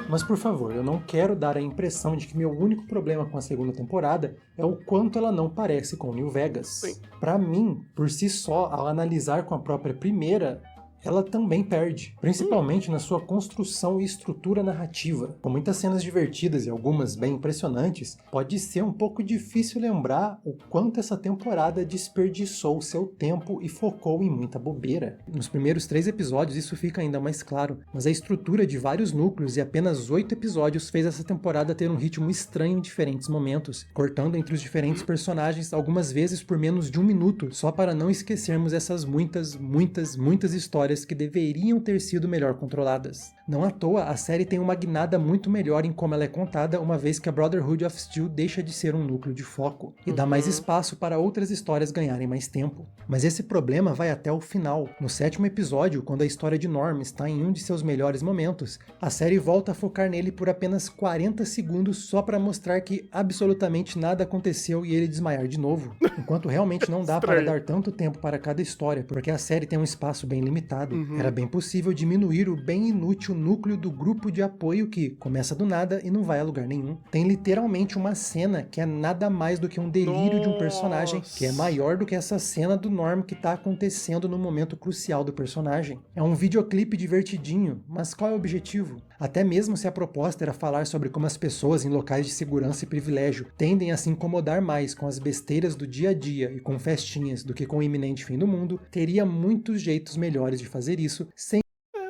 Mas por favor, eu não quero dar a impressão de que meu único problema com a segunda temporada é o quanto ela não parece com New Vegas. Pra mim, por si só, ao analisar com a própria primeira, ela também perde, principalmente na sua construção e estrutura narrativa. Com muitas cenas divertidas e algumas bem impressionantes, pode ser um pouco difícil lembrar o quanto essa temporada desperdiçou seu tempo e focou em muita bobeira. Nos primeiros 3 episódios isso fica ainda mais claro, mas a estrutura de vários núcleos e apenas 8 episódios fez essa temporada ter um ritmo estranho em diferentes momentos, cortando entre os diferentes personagens algumas vezes por menos de 1 minuto, só para não esquecermos essas muitas histórias que deveriam ter sido melhor controladas. Não à toa, a série tem uma guinada muito melhor em como ela é contada, uma vez que a Brotherhood of Steel deixa de ser um núcleo de foco, e dá mais espaço para outras histórias ganharem mais tempo. Mas esse problema vai até o final. No 7º episódio, quando a história de Norm está em um de seus melhores momentos, a série volta a focar nele por apenas 40 segundos só para mostrar que absolutamente nada aconteceu e ele desmaiar de novo, enquanto realmente não dá para dar tanto tempo para cada história, porque a série tem um espaço bem limitado. Era bem possível diminuir o bem inútil núcleo do grupo de apoio que começa do nada e não vai a lugar nenhum. Tem literalmente uma cena que é nada mais do que um delírio de um personagem, que é maior do que essa cena do Norm que tá acontecendo no momento crucial do personagem. É um videoclipe divertidinho, mas qual é o objetivo? Até mesmo se a proposta era falar sobre como as pessoas em locais de segurança e privilégio tendem a se incomodar mais com as besteiras do dia a dia e com festinhas do que com o iminente fim do mundo, teria muitos jeitos melhores de fazer isso sem...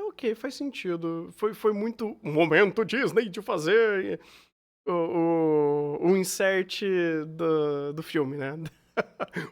Ok, faz sentido. Foi muito momento Disney de fazer o insert do filme, né?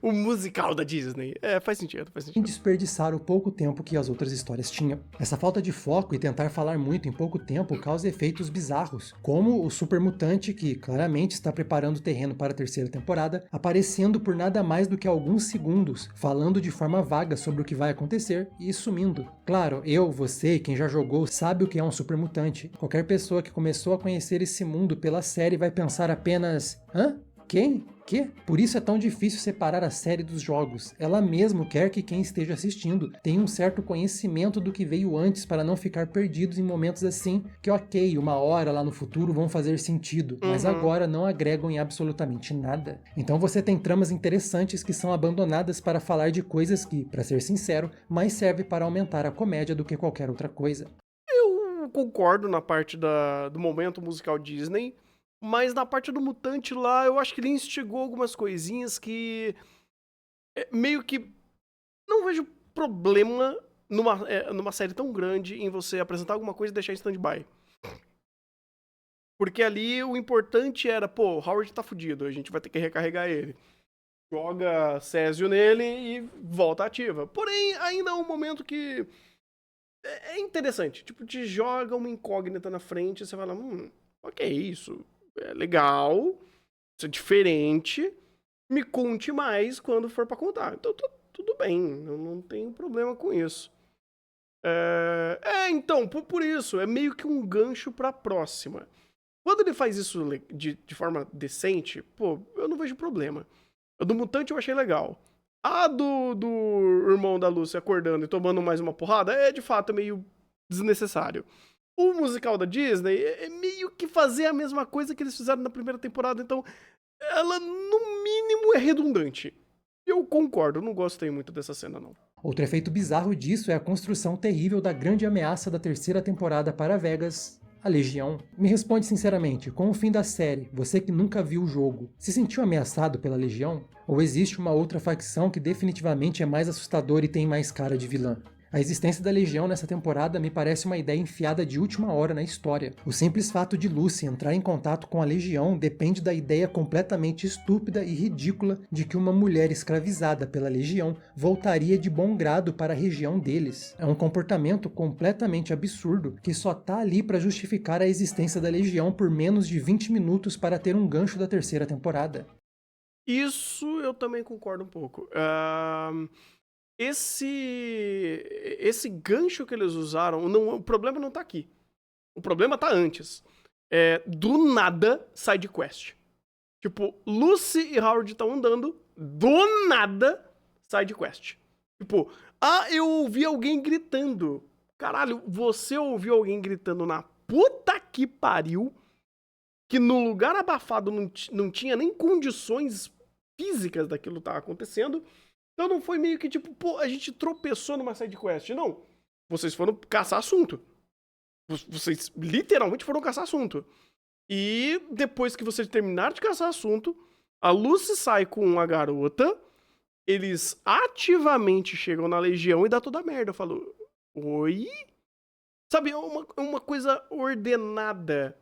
O musical da Disney. Faz sentido. Sem desperdiçar o pouco tempo que as outras histórias tinham. Essa falta de foco e tentar falar muito em pouco tempo causa efeitos bizarros, como o super mutante que claramente está preparando o terreno para a 3ª temporada, aparecendo por nada mais do que alguns segundos, falando de forma vaga sobre o que vai acontecer e sumindo. Claro, você e quem já jogou sabe o que é um super mutante. Qualquer pessoa que começou a conhecer esse mundo pela série vai pensar apenas: hã? Quem? Que? Por isso é tão difícil separar a série dos jogos. Ela mesmo quer que quem esteja assistindo tenha um certo conhecimento do que veio antes para não ficar perdidos em momentos assim que, ok, uma hora lá no futuro vão fazer sentido, mas agora não agregam em absolutamente nada. Então você tem tramas interessantes que são abandonadas para falar de coisas que, para ser sincero, mais serve para aumentar a comédia do que qualquer outra coisa. Eu concordo na parte do momento musical Disney, mas na parte do mutante lá, eu acho que ele instigou algumas coisinhas que meio que não vejo problema numa série tão grande em você apresentar alguma coisa e deixar em stand-by. Porque ali o importante era, Howard tá fudido, a gente vai ter que recarregar ele. Joga Césio nele e volta ativa. Porém, ainda é um momento que é interessante. Tipo, te joga uma incógnita na frente e você fala, ok, isso é legal, isso é diferente, me conte mais quando for pra contar. Então, tudo bem, eu não tenho problema com isso. Então, por isso, é meio que um gancho pra próxima. Quando ele faz isso de forma decente, eu não vejo problema. A do Mutante eu achei legal. A do irmão da Lucy acordando e tomando mais uma porrada, de fato, é meio desnecessário. O musical da Disney é meio que fazer a mesma coisa que eles fizeram na primeira temporada, então ela, no mínimo, é redundante. Eu concordo, eu não gostei muito dessa cena, não. Outro efeito bizarro disso é a construção terrível da grande ameaça da terceira temporada para Vegas, a Legião. Me responde sinceramente, com o fim da série, você que nunca viu o jogo, se sentiu ameaçado pela Legião? Ou existe uma outra facção que definitivamente é mais assustadora e tem mais cara de vilã? A existência da Legião nessa temporada me parece uma ideia enfiada de última hora na história. O simples fato de Lucy entrar em contato com a Legião depende da ideia completamente estúpida e ridícula de que uma mulher escravizada pela Legião voltaria de bom grado para a região deles. É um comportamento completamente absurdo que só tá ali para justificar a existência da Legião por menos de 20 minutos para ter um gancho da terceira temporada. Isso eu também concordo um pouco. Esse gancho que eles usaram, não, o problema não tá aqui. O problema tá antes. Do nada, side quest. Tipo, Lucy e Howard estão andando, do nada, side quest. Tipo, eu ouvi alguém gritando. Caralho, você ouviu alguém gritando na puta que pariu, que no lugar abafado não tinha nem condições físicas daquilo tá acontecendo. Então não foi meio que tipo, pô, a gente tropeçou numa side quest. Não. Vocês foram caçar assunto. Vocês literalmente foram caçar assunto. E depois que vocês terminaram de caçar assunto, a Lucy sai com a garota, eles ativamente chegam na Legião e dá toda a merda. Eu falo, oi? Sabe, é uma coisa ordenada.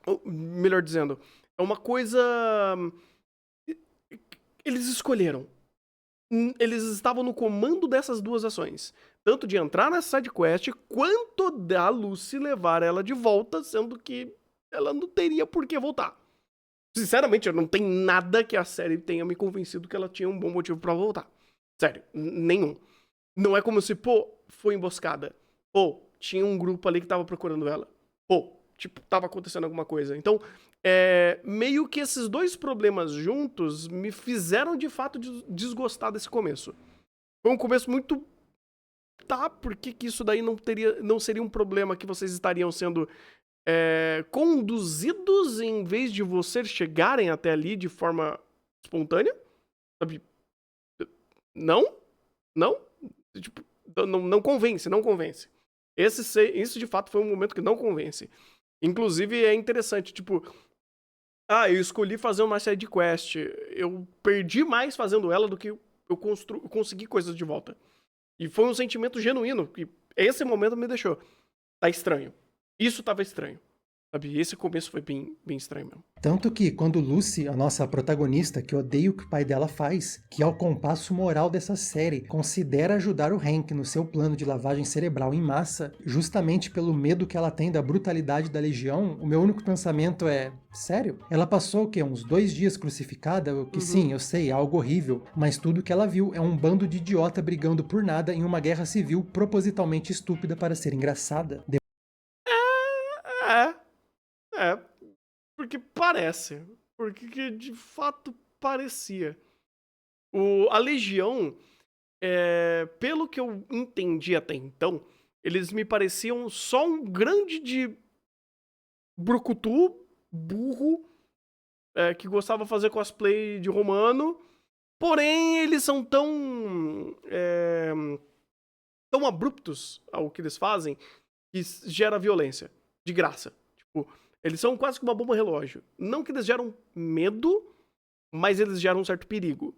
Ou, melhor dizendo, é uma coisa... Eles escolheram. Eles estavam no comando dessas duas ações. Tanto de entrar nessa sidequest, quanto da Lucy levar ela de volta, sendo que ela não teria por que voltar. Sinceramente, não tem nada que a série tenha me convencido que ela tinha um bom motivo pra voltar. Sério, nenhum. Não é como se, pô, foi emboscada. Pô, tinha um grupo ali que tava procurando ela. Pô, tipo, tava acontecendo alguma coisa. Então, meio que esses dois problemas juntos me fizeram de fato desgostar desse começo. Foi um começo muito... Tá, por que isso daí não seria um problema que vocês estariam sendo conduzidos em vez de vocês chegarem até ali de forma espontânea? Sabe? Não? Tipo, não convence, não convence. Isso de fato foi um momento que não convence. Inclusive é interessante, tipo... eu escolhi fazer uma side quest. Eu perdi mais fazendo ela do que eu consegui coisas de volta. E foi um sentimento genuíno, que esse momento me deixou. Tá estranho. Isso tava estranho. Sabe? Esse começo foi bem estranho mesmo. Tanto que quando Lucy, a nossa protagonista, que odeia o que o pai dela faz, que é o compasso moral dessa série, considera ajudar o Hank no seu plano de lavagem cerebral em massa, justamente pelo medo que ela tem da brutalidade da Legião, o meu único pensamento é, sério? Ela passou o quê? Uns 2 dias crucificada? O que sim, eu sei, é algo horrível, mas tudo que ela viu é um bando de idiota brigando por nada em uma guerra civil propositalmente estúpida para ser engraçada. Porque parece. Porque de fato parecia. A Legião, pelo que eu entendi até então, eles me pareciam só um grande de brucutu, burro, que gostava de fazer cosplay de romano, porém eles são tão abruptos ao que eles fazem que gera violência, de graça. Tipo, eles são quase que uma bomba relógio. Não que eles geram medo, mas eles geram um certo perigo.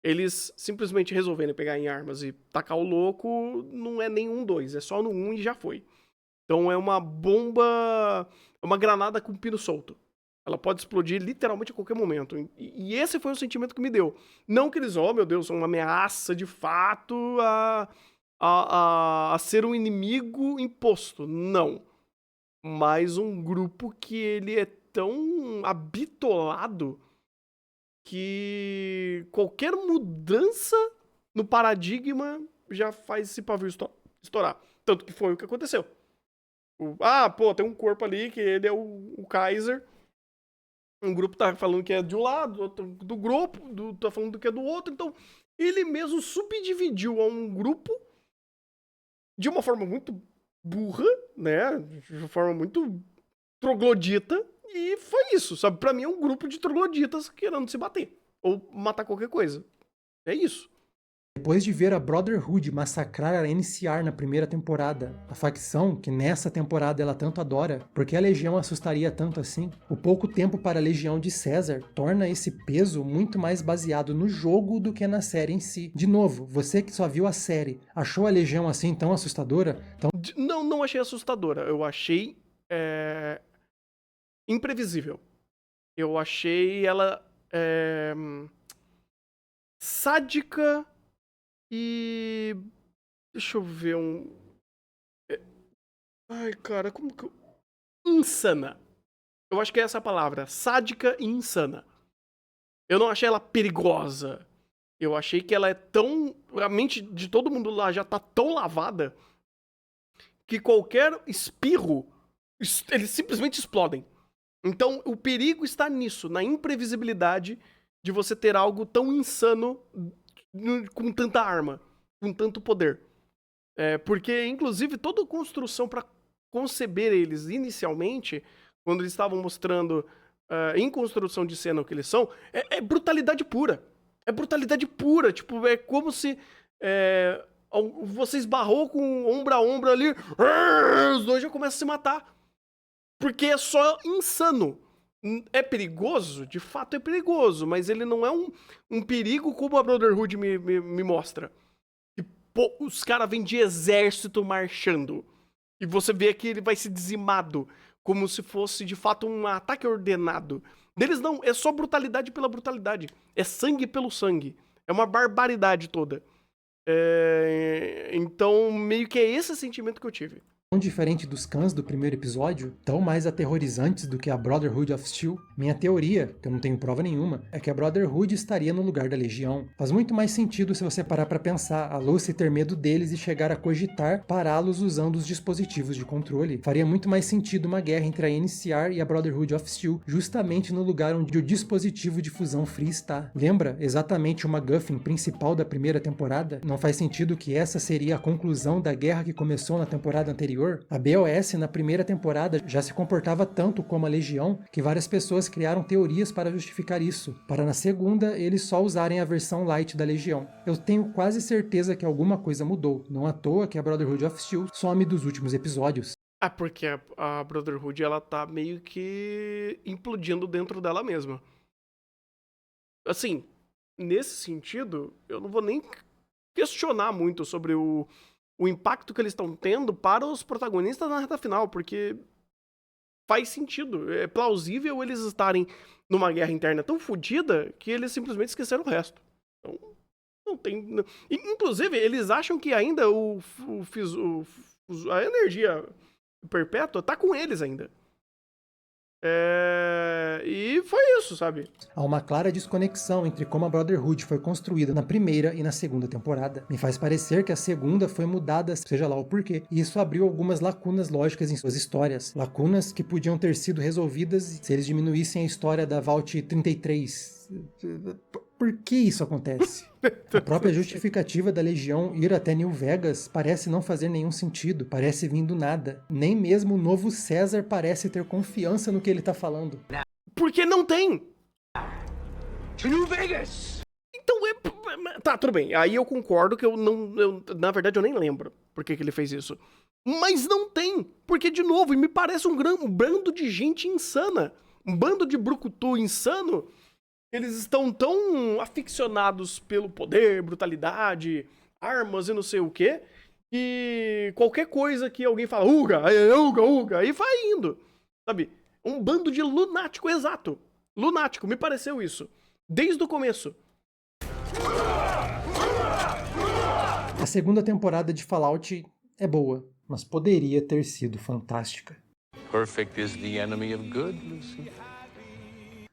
Eles simplesmente resolverem pegar em armas e tacar o louco, não é nem 1-2, é só no 1 e já foi. Então é uma bomba, é uma granada com pino solto. Ela pode explodir literalmente a qualquer momento. E esse foi o sentimento que me deu. Não que eles, meu Deus, são uma ameaça de fato a ser um inimigo imposto. Não. Mas um grupo que ele é tão habitolado que qualquer mudança no paradigma já faz esse pavio estourar. Tanto que foi o que aconteceu. Tem um corpo ali que ele é o Kaiser. Um grupo tá falando que é de um lado, outro do grupo, tá falando que é do outro. Então, ele mesmo subdividiu a um grupo de uma forma muito burra, né? De uma forma muito troglodita. E foi isso, sabe? Pra mim é um grupo de trogloditas querendo se bater. Ou matar qualquer coisa. É isso. Depois de ver a Brotherhood massacrar a NCR na primeira temporada, a facção que nessa temporada ela tanto adora, por que a Legião assustaria tanto assim? O pouco tempo para a Legião de Caesar torna esse peso muito mais baseado no jogo do que na série em si. De novo, você que só viu a série, achou a Legião assim tão assustadora? Não achei assustadora, eu achei imprevisível. Eu achei ela sádica e... Deixa eu ver Ai, cara, como que eu... Insana. Eu acho que é essa a palavra. Sádica e insana. Eu não achei ela perigosa. Eu achei que ela é tão... A mente de todo mundo lá já tá tão lavada que qualquer espirro, eles simplesmente explodem. Então, o perigo está nisso, na imprevisibilidade de você ter algo tão insano com tanta arma, com tanto poder. Porque, inclusive, toda a construção para conceber eles inicialmente, quando eles estavam mostrando em construção de cena o que eles são, é brutalidade pura. É brutalidade pura. Tipo, é como se você esbarrou com ombro a ombro ali, os dois já começam a se matar. Porque é só insano. É perigoso? De fato é perigoso, mas ele não é um perigo como a Brotherhood me mostra. E, pô, os caras vêm de exército marchando. E você vê que ele vai ser dizimado, como se fosse de fato um ataque ordenado. Deles não, é só brutalidade pela brutalidade. É sangue pelo sangue. É uma barbaridade toda. Então, meio que é esse sentimento que eu tive. Tão diferente dos cães do primeiro episódio, tão mais aterrorizantes do que a Brotherhood of Steel. Minha teoria, que eu não tenho prova nenhuma, é que a Brotherhood estaria no lugar da Legião. Faz muito mais sentido se você parar pra pensar, a Lucy ter medo deles e chegar a cogitar pará-los usando os dispositivos de controle. Faria muito mais sentido uma guerra entre a NCR e a Brotherhood of Steel, justamente no lugar onde o dispositivo de fusão Free está. Lembra exatamente o MacGuffin principal da primeira temporada? Não faz sentido que essa seria a conclusão da guerra que começou na temporada anterior? A BOS na primeira temporada já se comportava tanto como a Legião que várias pessoas criaram teorias para justificar isso, para na segunda eles só usarem a versão light da Legião. Eu tenho quase certeza que alguma coisa mudou, não à toa que a Brotherhood of Steel some dos últimos episódios. Porque a Brotherhood ela tá meio que implodindo dentro dela mesma. Assim, nesse sentido, eu não vou nem questionar muito sobre o impacto que eles estão tendo para os protagonistas na reta final, porque faz sentido. É plausível eles estarem numa guerra interna tão fodida que eles simplesmente esqueceram o resto. Então, não tem... Inclusive, eles acham que ainda a energia perpétua tá com eles ainda. E foi isso, sabe? Há uma clara desconexão entre como a Brotherhood foi construída na primeira e na segunda temporada. Me faz parecer que a segunda foi mudada, seja lá o porquê, e isso abriu algumas lacunas lógicas em suas histórias. Lacunas que podiam ter sido resolvidas se eles diminuíssem a história da Vault 33. Por que isso acontece? A própria justificativa da Legião ir até New Vegas parece não fazer nenhum sentido, parece vir do nada. Nem mesmo o novo César parece ter confiança no que ele tá falando. Porque não tem! New Vegas! Então tá, tudo bem. Aí eu concordo que na verdade eu nem lembro por que ele fez isso. Mas não tem! Porque, de novo, me parece um bando de gente insana. Um bando de brucutu insano. Eles estão tão aficionados pelo poder, brutalidade, armas e não sei o quê, que qualquer coisa que alguém fala, uga, e vai indo, sabe? Um bando de lunático, exato. Lunático, me pareceu isso. Desde o começo. A segunda temporada de Fallout é boa, mas poderia ter sido fantástica. Perfect is the enemy of good, Lucy.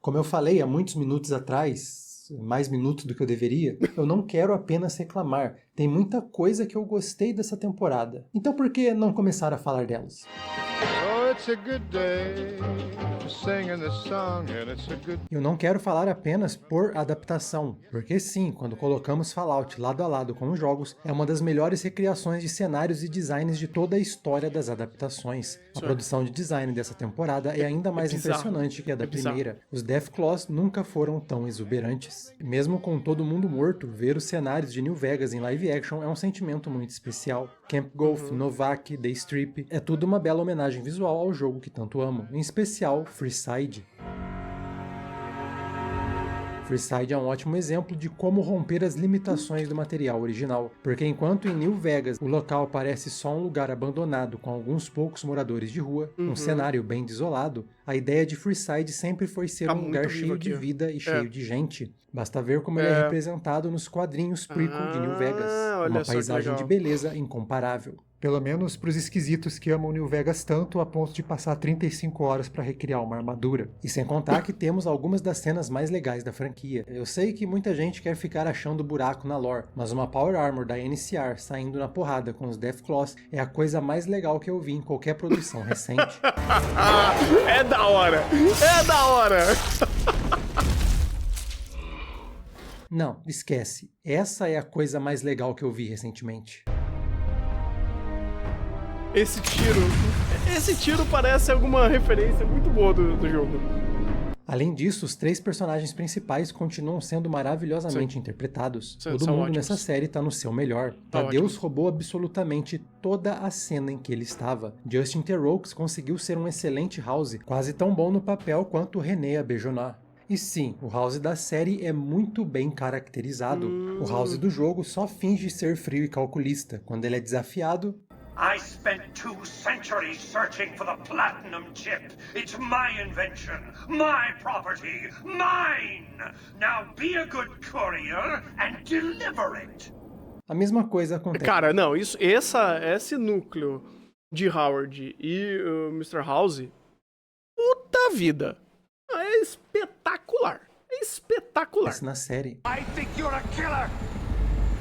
Como eu falei há muitos minutos atrás, mais minutos do que eu deveria, eu não quero apenas reclamar. Tem muita coisa que eu gostei dessa temporada. Então por que não começar a falar delas? It's a good day to sing in the song, and it's a good... Eu não quero falar apenas por adaptação, porque sim, quando colocamos Fallout lado a lado com os jogos, é uma das melhores recriações de cenários e designs de toda a história das adaptações. A produção de design dessa temporada é ainda mais impressionante que a da primeira. Os Deathclaws nunca foram tão exuberantes. Mesmo com todo mundo morto, ver os cenários de New Vegas em live action é um sentimento muito especial. Camp Golf, Novak, The Strip, é tudo uma bela homenagem visual ao jogo que tanto amo, em especial Freeside. Freeside é um ótimo exemplo de como romper as limitações do material original, porque enquanto em New Vegas o local parece só um lugar abandonado com alguns poucos moradores de rua, um cenário bem desolado, a ideia de Freeside sempre foi ser um lugar cheio de vida e cheio de gente. Basta ver como ele é representado nos quadrinhos prequel de New Vegas, uma paisagem de beleza incomparável. Pelo menos para os esquisitos que amam New Vegas tanto a ponto de passar 35 horas para recriar uma armadura. E sem contar que temos algumas das cenas mais legais da franquia. Eu sei que muita gente quer ficar achando buraco na lore, mas uma Power Armor da NCR saindo na porrada com os Deathclaws é a coisa mais legal que eu vi em qualquer produção recente. É da hora! É da hora! Não, esquece. Essa é a coisa mais legal que eu vi recentemente. Esse tiro parece alguma referência muito boa do jogo. Além disso, os 3 personagens principais continuam sendo maravilhosamente interpretados. Todo mundo nessa série tá no seu melhor. Thaddeus roubou absolutamente toda a cena em que ele estava. Justin Theroux conseguiu ser um excelente House, quase tão bom no papel quanto René Auberjonois. E sim, o House da série é muito bem caracterizado. O House do jogo só finge ser frio e calculista. Quando ele é desafiado... I spent 2 centuries searching for the platinum chip. It's my invention, my property, mine! Now be a good courier and deliver it! A mesma coisa acontece... Cara, não, esse núcleo de Howard e o Mr. House, puta vida! É espetacular! É espetacular! Na série. I think you're a killer!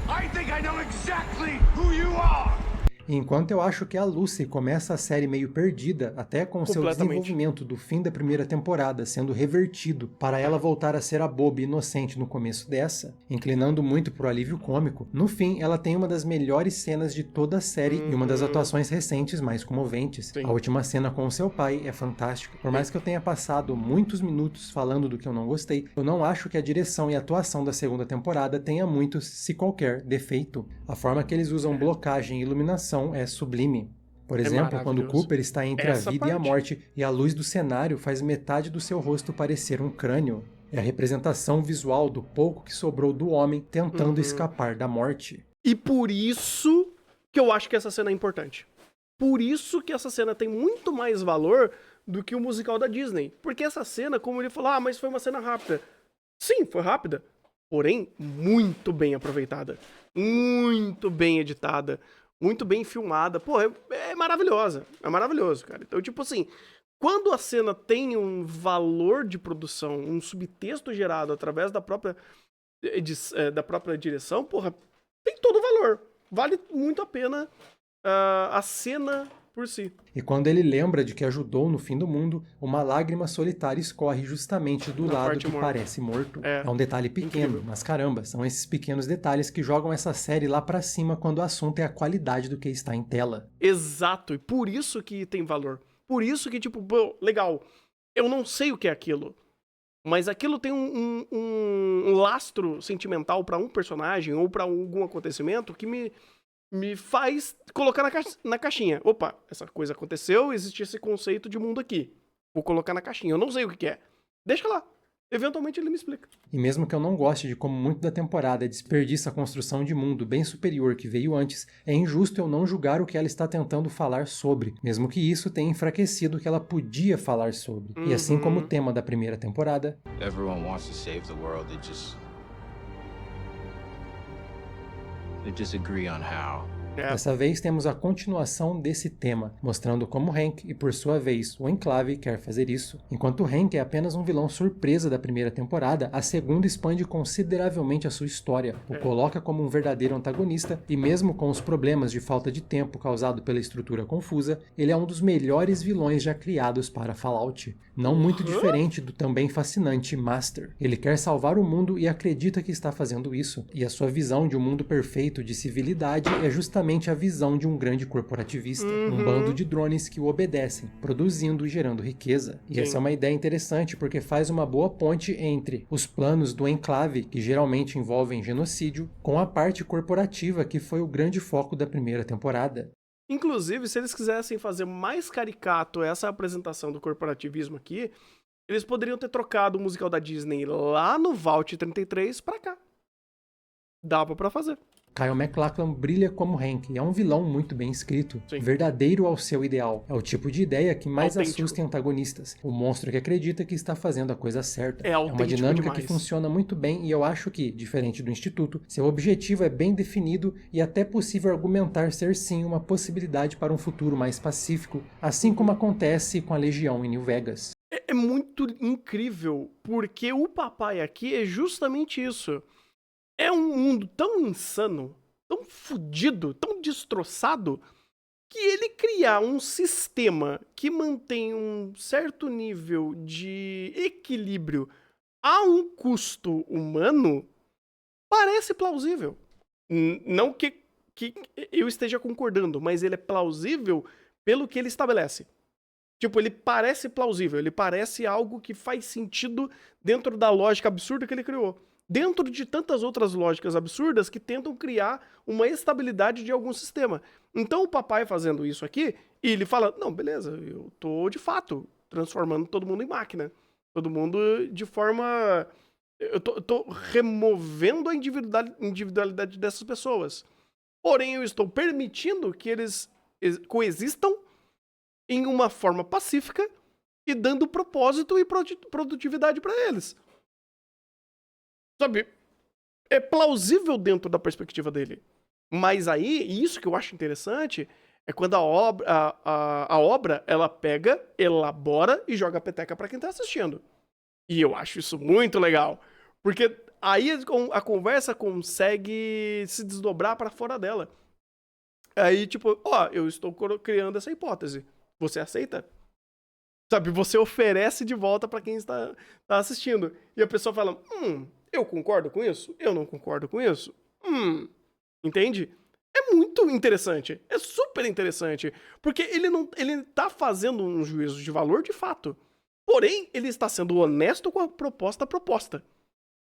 I think I know exactly who you are! Enquanto eu acho que a Lucy começa a série meio perdida, até com seu desenvolvimento do fim da primeira temporada sendo revertido para ela voltar a ser a boba e inocente no começo dessa, inclinando muito pro alívio cômico, no fim ela tem uma das melhores cenas de toda a série e uma das atuações recentes mais comoventes. A última cena com o seu pai é fantástica. Por mais que eu tenha passado muitos minutos falando do que eu não gostei, eu não acho que a direção e a atuação da segunda temporada tenha muitos, se qualquer, defeito. A forma que eles usam blocagem e iluminação é sublime. Por exemplo, quando Cooper está entre a vida e a morte e a luz do cenário faz metade do seu rosto parecer um crânio. É a representação visual do pouco que sobrou do homem tentando escapar da morte. E por isso que eu acho que essa cena é importante. Por isso que essa cena tem muito mais valor do que o musical da Disney. Porque essa cena, como ele falou, mas foi uma cena rápida. Sim, foi rápida. Porém, muito bem aproveitada. Muito bem editada. Muito bem filmada. Pô, é maravilhosa. É maravilhoso, cara. Então, tipo assim, quando a cena tem um valor de produção, um subtexto gerado através da própria direção, porra, tem todo o valor. Vale muito a pena a cena por si. E quando ele lembra de que ajudou no fim do mundo, uma lágrima solitária escorre justamente do lado que parece morto. É um detalhe pequeno, incrível. Mas caramba, são esses pequenos detalhes que jogam essa série lá pra cima quando o assunto é a qualidade do que está em tela. Exato, e por isso que tem valor. Por isso que, tipo, pô, legal, eu não sei o que é aquilo, mas aquilo tem um lastro sentimental pra um personagem ou pra algum acontecimento que me faz colocar na caixinha. Opa, essa coisa aconteceu, existe esse conceito de mundo aqui. Vou colocar na caixinha. Eu não sei o que é. Deixa lá. Eventualmente ele me explica. E mesmo que eu não goste de como muito da temporada desperdiça a construção de mundo bem superior que veio antes, é injusto eu não julgar o que ela está tentando falar sobre, mesmo que isso tenha enfraquecido o que ela podia falar sobre. E assim como o tema da primeira temporada... Everyone wants to save the world, they disagree on how. Dessa vez temos a continuação desse tema, mostrando como Hank e por sua vez o Enclave quer fazer isso. Enquanto Hank é apenas um vilão surpresa da primeira temporada, a segunda expande consideravelmente a sua história, o coloca como um verdadeiro antagonista e mesmo com os problemas de falta de tempo causado pela estrutura confusa, ele é um dos melhores vilões já criados para Fallout. Não muito diferente do também fascinante Master. Ele quer salvar o mundo e acredita que está fazendo isso, e a sua visão de um mundo perfeito de civilidade é justamente a visão de um grande corporativista, um bando de drones que o obedecem, produzindo e gerando riqueza. E essa é uma ideia interessante porque faz uma boa ponte entre os planos do Enclave, que geralmente envolvem genocídio, com a parte corporativa que foi o grande foco da primeira temporada. Inclusive, se eles quisessem fazer mais caricato essa apresentação do corporativismo aqui, eles poderiam ter trocado o musical da Disney lá no Vault 33 pra cá. Dava pra fazer. Kyle MacLachlan brilha como Hank e é um vilão muito bem escrito, verdadeiro ao seu ideal. É o tipo de ideia que mais assusta antagonistas, o monstro que acredita que está fazendo a coisa certa. É uma dinâmica que funciona muito bem e eu acho que, diferente do Instituto, seu objetivo é bem definido e até possível argumentar ser sim uma possibilidade para um futuro mais pacífico, assim como acontece com a Legião em New Vegas. É muito incrível, porque o papai aqui é justamente isso. É um mundo tão insano, tão fudido, tão destroçado, que ele criar um sistema que mantém um certo nível de equilíbrio a um custo humano parece plausível. Não que eu esteja concordando, mas ele é plausível pelo que ele estabelece. Tipo, ele parece plausível, ele parece algo que faz sentido dentro da lógica absurda que ele criou. Dentro de tantas outras lógicas absurdas que tentam criar uma estabilidade de algum sistema. Então o papai fazendo isso aqui, e ele fala, não, beleza, eu tô de fato transformando todo mundo em máquina. Todo mundo de forma... Eu tô removendo a individualidade dessas pessoas. Porém, eu estou permitindo que eles coexistam em uma forma pacífica e dando propósito e produtividade para eles. Sabe, é plausível dentro da perspectiva dele. Mas aí, isso que eu acho interessante, é quando a obra, ela pega, elabora e joga a peteca pra quem tá assistindo. E eu acho isso muito legal. Porque aí a conversa consegue se desdobrar pra fora dela. Aí, tipo, eu estou criando essa hipótese. Você aceita? Sabe, você oferece de volta pra quem está assistindo. E a pessoa fala, eu concordo com isso? Eu não concordo com isso? Entende? É muito interessante. É super interessante. Porque ele tá fazendo um juízo de valor de fato. Porém, ele está sendo honesto com a proposta.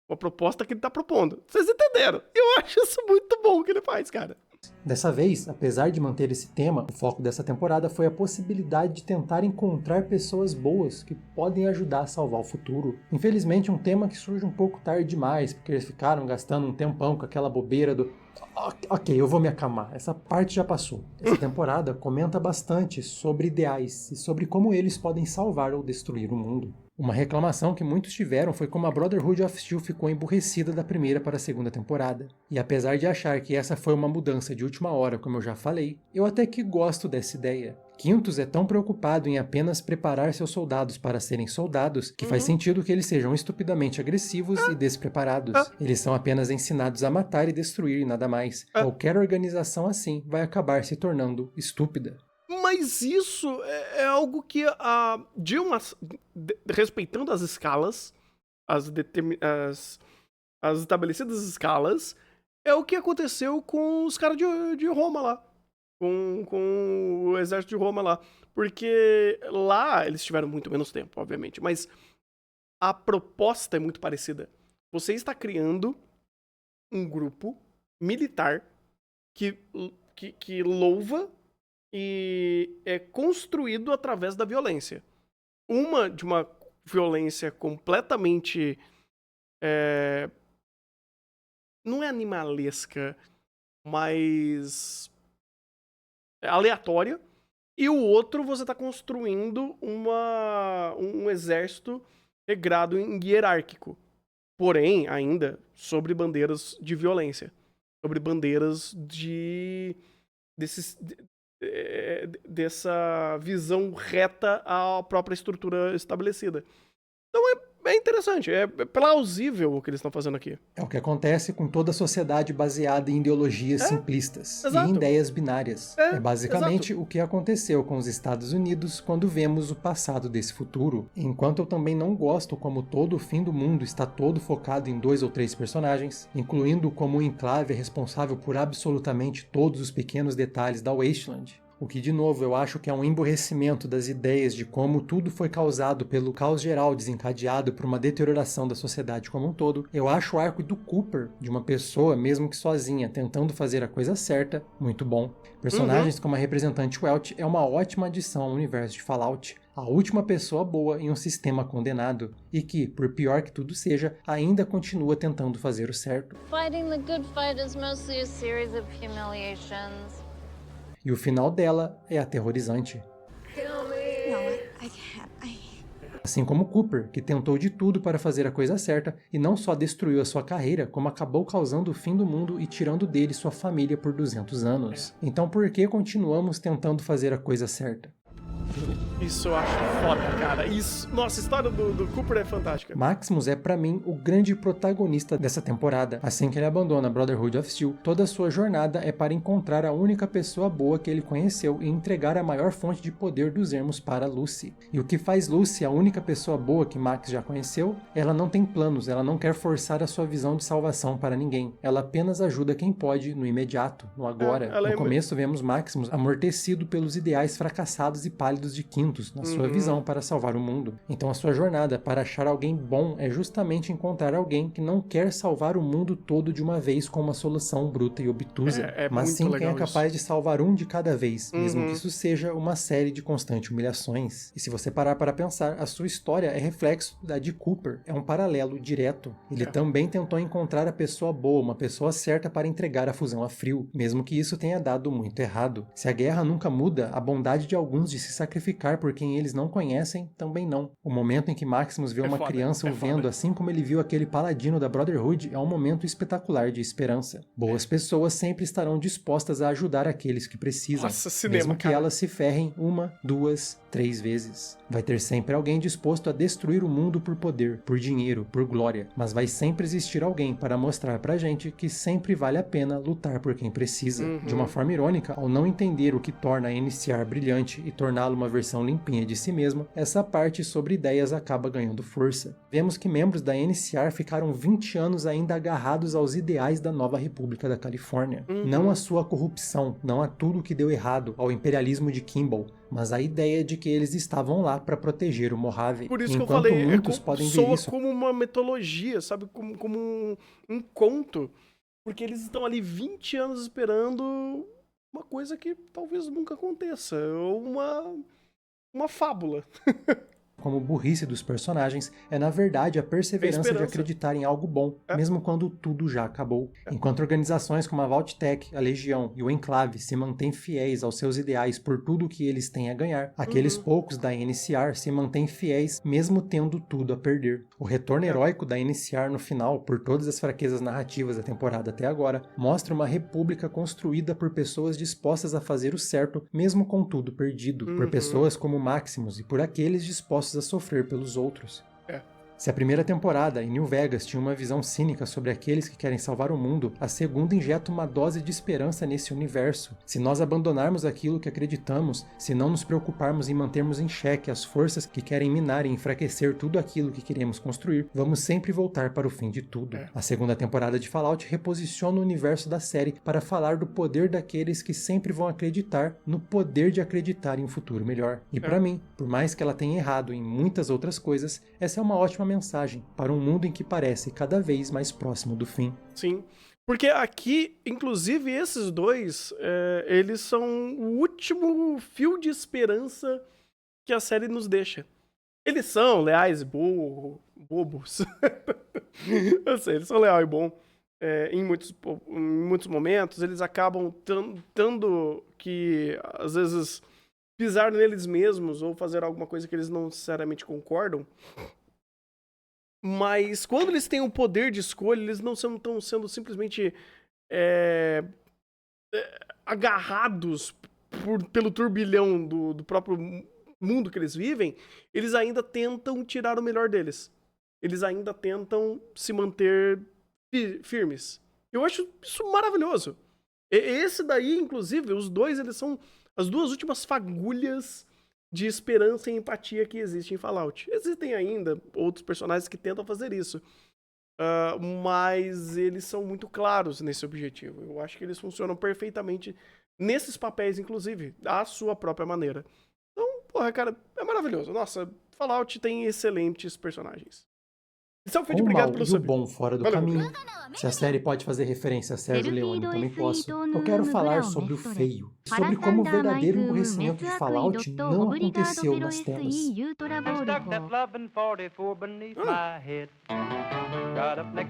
Com a proposta que ele tá propondo. Vocês entenderam? Eu acho isso muito bom que ele faz, cara. Dessa vez, apesar de manter esse tema, o foco dessa temporada foi a possibilidade de tentar encontrar pessoas boas que podem ajudar a salvar o futuro. Infelizmente, um tema que surge um pouco tarde demais, porque eles ficaram gastando um tempão com aquela bobeira do... Ok, eu vou me acalmar, essa parte já passou. Essa temporada comenta bastante sobre ideais e sobre como eles podem salvar ou destruir o mundo. Uma reclamação que muitos tiveram foi como a Brotherhood of Steel ficou emburrecida da primeira para a segunda temporada. E apesar de achar que essa foi uma mudança de última hora, como eu já falei, eu até que gosto dessa ideia. Quintus é tão preocupado em apenas preparar seus soldados para serem soldados que faz sentido que eles sejam estupidamente agressivos e despreparados. Eles são apenas ensinados a matar e destruir e nada mais. Qualquer organização assim vai acabar se tornando estúpida. Mas isso é algo que respeitando as escalas, as estabelecidas escalas, é o que aconteceu com os caras de Roma lá. Com o exército de Roma lá. Porque lá eles tiveram muito menos tempo, obviamente. Mas a proposta é muito parecida. Você está criando um grupo militar que louva e é construído através da violência. De uma violência completamente... não é animalesca, mas... aleatória. E o outro você está construindo um exército regrado em hierárquico. Porém, ainda sobre bandeiras de violência. Sobre bandeiras de dessa visão reta à própria estrutura estabelecida. Então é interessante, é plausível o que eles estão fazendo aqui. É o que acontece com toda a sociedade baseada em ideologias simplistas exato. e em ideias binárias. É basicamente o que aconteceu com os Estados Unidos quando vemos o passado desse futuro. Enquanto eu também não gosto como todo o fim do mundo está todo focado em 2 ou 3 personagens, incluindo como o Enclave é responsável por absolutamente todos os pequenos detalhes da Wasteland. O que, de novo, eu acho que é um emborrecimento das ideias de como tudo foi causado pelo caos geral desencadeado por uma deterioração da sociedade como um todo. Eu acho o arco do Cooper, de uma pessoa, mesmo que sozinha, tentando fazer a coisa certa, muito bom. Personagens como a representante Welch é uma ótima adição ao universo de Fallout. A última pessoa boa em um sistema condenado, e que, por pior que tudo seja, ainda continua tentando fazer o certo. Fighting the good fight is mostly a series of humiliations. E o final dela é aterrorizante. Assim como Cooper, que tentou de tudo para fazer a coisa certa e não só destruiu a sua carreira, como acabou causando o fim do mundo e tirando dele sua família por 200 anos. Então por que continuamos tentando fazer a coisa certa? Isso eu acho foda, cara. Nossa, a história do Cooper é fantástica. Maximus é, pra mim, o grande protagonista dessa temporada. Assim que ele abandona Brotherhood of Steel, toda a sua jornada é para encontrar a única pessoa boa que ele conheceu e entregar a maior fonte de poder dos ermos para Lucy. E o que faz Lucy a única pessoa boa que Max já conheceu? Ela não tem planos, ela não quer forçar a sua visão de salvação para ninguém. Ela apenas ajuda quem pode no imediato, no agora. No começo vemos Maximus amortecido pelos ideais fracassados e pálidos de Quintus na sua visão para salvar o mundo. Então a sua jornada para achar alguém bom é justamente encontrar alguém que não quer salvar o mundo todo de uma vez com uma solução bruta e obtusa, mas sim quem é capaz de salvar um de cada vez, mesmo que isso seja uma série de constantes humilhações. E se você parar para pensar, a sua história é reflexo da de Cooper, é um paralelo direto. Ele também tentou encontrar a pessoa boa, uma pessoa certa para entregar a fusão a frio, mesmo que isso tenha dado muito errado. Se a guerra nunca muda, a bondade de alguns de se sacrificar por quem eles não conhecem, também não. O momento em que Maximus vê uma criança o vendo, assim como ele viu aquele paladino da Brotherhood, é um momento espetacular de esperança. Boas pessoas sempre estarão dispostas a ajudar aqueles que precisam, mesmo que elas se ferrem 1, 2, 3 vezes. Vai ter sempre alguém disposto a destruir o mundo por poder, por dinheiro, por glória, mas vai sempre existir alguém para mostrar pra gente que sempre vale a pena lutar por quem precisa. De uma forma irônica, ao não entender o que torna a NCR brilhante e torná-lo uma versão limpinha de si mesmo, essa parte sobre ideias acaba ganhando força. Vemos que membros da NCR ficaram 20 anos ainda agarrados aos ideais da nova República da Califórnia. Não a sua corrupção, não a tudo que deu errado, ao imperialismo de Kimball, mas a ideia de que eles estavam lá para proteger o Mojave. Por isso que eu Enquanto falei, muitos podem ver isso como uma mitologia, sabe? Como um conto. Porque eles estão ali 20 anos esperando uma coisa que talvez nunca aconteça. Ou uma fábula. Como burrice dos personagens, é na verdade a perseverança de acreditar em algo bom, mesmo quando tudo já acabou. Enquanto organizações como a Vault-Tec, a Legião e o Enclave se mantêm fiéis aos seus ideais por tudo o que eles têm a ganhar, aqueles poucos da NCR se mantêm fiéis mesmo tendo tudo a perder. O retorno heróico da NCR no final, por todas as fraquezas narrativas da temporada até agora, mostra uma república construída por pessoas dispostas a fazer o certo mesmo com tudo perdido, por pessoas como Maximus e por aqueles dispostos a sofrer pelos outros. Se a primeira temporada, em New Vegas, tinha uma visão cínica sobre aqueles que querem salvar o mundo, a segunda injeta uma dose de esperança nesse universo. Se nós abandonarmos aquilo que acreditamos, se não nos preocuparmos em mantermos em xeque as forças que querem minar e enfraquecer tudo aquilo que queremos construir, vamos sempre voltar para o fim de tudo. A segunda temporada de Fallout reposiciona o universo da série para falar do poder daqueles que sempre vão acreditar no poder de acreditar em um futuro melhor. E para mim, por mais que ela tenha errado em muitas outras coisas, essa é uma ótima mensagem para um mundo em que parece cada vez mais próximo do fim. Sim, porque aqui, inclusive, esses dois, eles são o último fio de esperança que a série nos deixa. Eles são leais e bobos. Eu sei, eles são leais e bons. Em muitos momentos, eles acabam tendo que, às vezes, pisar neles mesmos ou fazer alguma coisa que eles não necessariamente concordam. Mas quando eles têm o poder de escolha, eles não estão sendo simplesmente agarrados pelo turbilhão do próprio mundo que eles vivem, eles ainda tentam tirar o melhor deles. Eles ainda tentam se manter firmes. Eu acho isso maravilhoso. Esse daí, inclusive, os dois, eles são as duas últimas fagulhas de esperança e empatia que existe em Fallout. Existem ainda outros personagens que tentam fazer isso. Mas eles são muito claros nesse objetivo. Eu acho que eles funcionam perfeitamente nesses papéis, inclusive, à sua própria maneira. Então, porra, cara, é maravilhoso. Nossa, Fallout tem excelentes personagens. Com o mal e o bom fora do caminho. Se a série pode fazer referência a Sérgio Leone, também posso. Eu quero falar sobre o feio. Sobre como o verdadeiro emburrecimento de Fallout não aconteceu nas telas.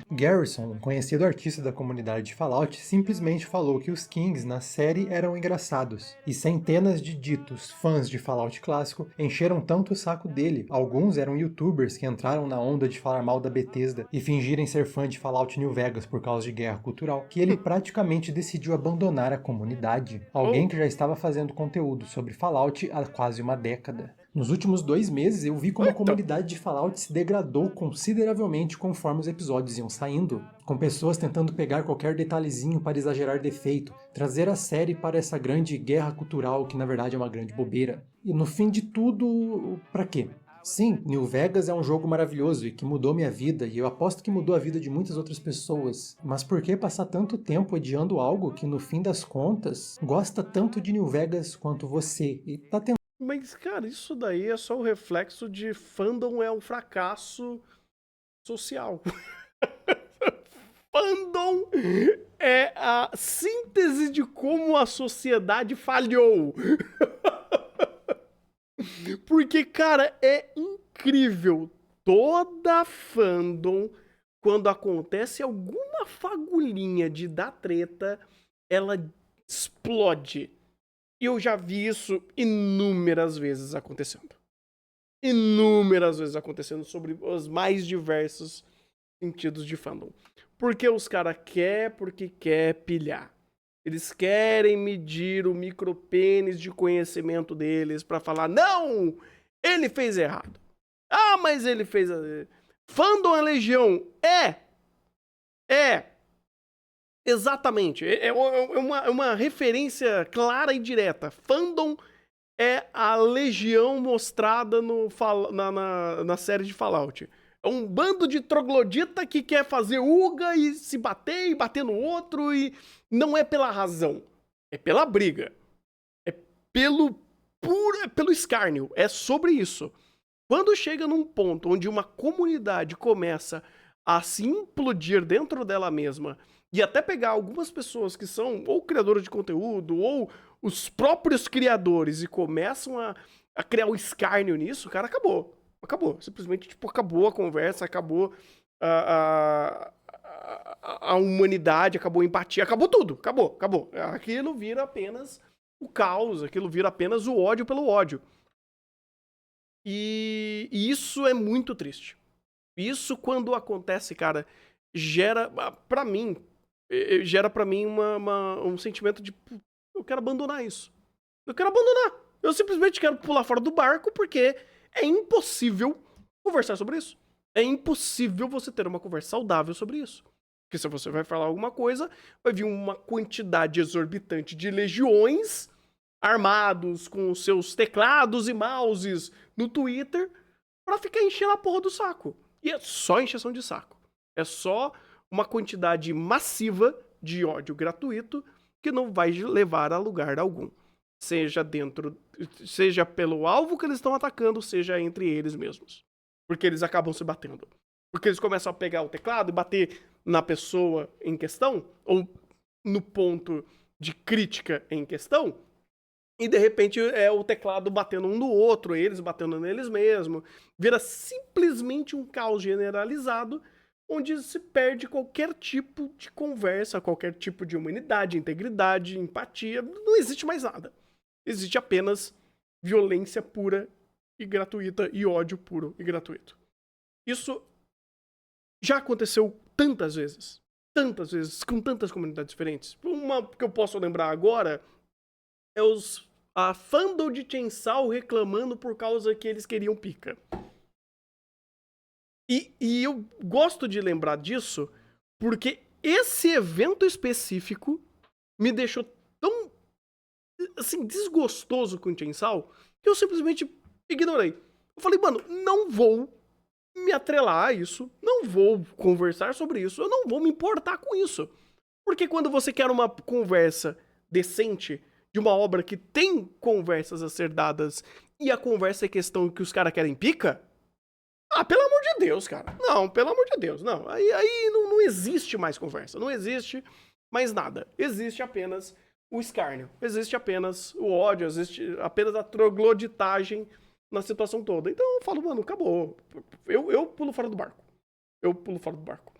Garrison, um conhecido artista da comunidade de Fallout, simplesmente falou que os Kings na série eram engraçados. E centenas de ditos fãs de Fallout clássico encheram tanto o saco dele. Alguns eram youtubers que entraram na onda de falar mal da Bethesda e fingirem ser fã de Fallout New Vegas por causa de guerra cultural, que ele praticamente decidiu abandonar a comunidade. Alguém que já estava fazendo conteúdo sobre Fallout há quase uma década. Nos últimos 2 meses eu vi como a comunidade de Fallout se degradou consideravelmente conforme os episódios iam saindo, com pessoas tentando pegar qualquer detalhezinho para exagerar defeito, trazer a série para essa grande guerra cultural que na verdade é uma grande bobeira. E no fim de tudo, pra quê? Sim, New Vegas é um jogo maravilhoso e que mudou minha vida, e eu aposto que mudou a vida de muitas outras pessoas. Mas por que passar tanto tempo odiando algo que, no fim das contas, gosta tanto de New Vegas quanto você? E tá tentando. Mas, cara, isso daí é só o reflexo de fandom é um fracasso social. Fandom é a síntese de como a sociedade falhou. Porque, cara, é incrível. Toda fandom, quando acontece alguma fagulhinha de dar treta, ela explode. E eu já vi isso inúmeras vezes acontecendo. Inúmeras vezes acontecendo sobre os mais diversos sentidos de fandom. Porque os caras porque quer pilhar. Eles querem medir o micropênis de conhecimento deles pra falar, não, ele fez errado. Ah, mas ele fez... Fandom é legião. É. Exatamente. É uma referência clara e direta. Fandom é a legião mostrada na série de Fallout. É um bando de troglodita que quer fazer uga e se bater e bater no outro e não é pela razão. É pela briga. É pelo escárnio. É sobre isso. Quando chega num ponto onde uma comunidade começa a se implodir dentro dela mesma e até pegar algumas pessoas que são ou criadoras de conteúdo ou os próprios criadores e começam a criar o escárnio nisso, cara, acabou. Acabou. Simplesmente, tipo, acabou a conversa, acabou a humanidade, acabou a empatia, acabou tudo. Acabou. Aquilo vira apenas o caos, aquilo vira apenas o ódio pelo ódio. E isso é muito triste. Isso, quando acontece, cara, gera pra mim um sentimento de eu quero abandonar isso. Eu quero abandonar. Eu simplesmente quero pular fora do barco porque é impossível conversar sobre isso. É impossível você ter uma conversa saudável sobre isso. Porque se você vai falar alguma coisa, vai vir uma quantidade exorbitante de legiões armados com seus teclados e mouses no Twitter pra ficar enchendo a porra do saco. E é só encheção de saco. É só uma quantidade massiva de ódio gratuito que não vai levar a lugar algum. Seja pelo alvo que eles estão atacando, seja entre eles mesmos. Porque eles acabam se batendo. Porque eles começam a pegar o teclado e bater na pessoa em questão, ou no ponto de crítica em questão, e de repente é o teclado batendo um no outro, eles batendo neles mesmos. Vira simplesmente um caos generalizado, onde se perde qualquer tipo de conversa, qualquer tipo de humanidade, integridade, empatia. Não existe mais nada. Existe apenas violência pura e gratuita e ódio puro e gratuito. Isso já aconteceu tantas vezes. tantas vezes, com tantas comunidades diferentes. Uma que eu posso lembrar agora é a fandom de Chainsaw reclamando por causa que eles queriam pica. E eu gosto de lembrar disso porque esse evento específico me deixou tão, assim, desgostoso com o Chainsaw que eu simplesmente ignorei. Eu falei, mano, não vou me atrelar a isso, não vou conversar sobre isso, eu não vou me importar com isso. Porque quando você quer uma conversa decente de uma obra que tem conversas a ser dadas e a conversa é questão que os caras querem pica, pelo amor de Deus, cara. Não, pelo amor de Deus, não. Aí não existe mais conversa, não existe mais nada. Existe apenas o escárnio, existe apenas o ódio, existe apenas a trogloditagem na situação toda. Então eu falo, mano, acabou. Eu pulo fora do barco. Eu pulo fora do barco.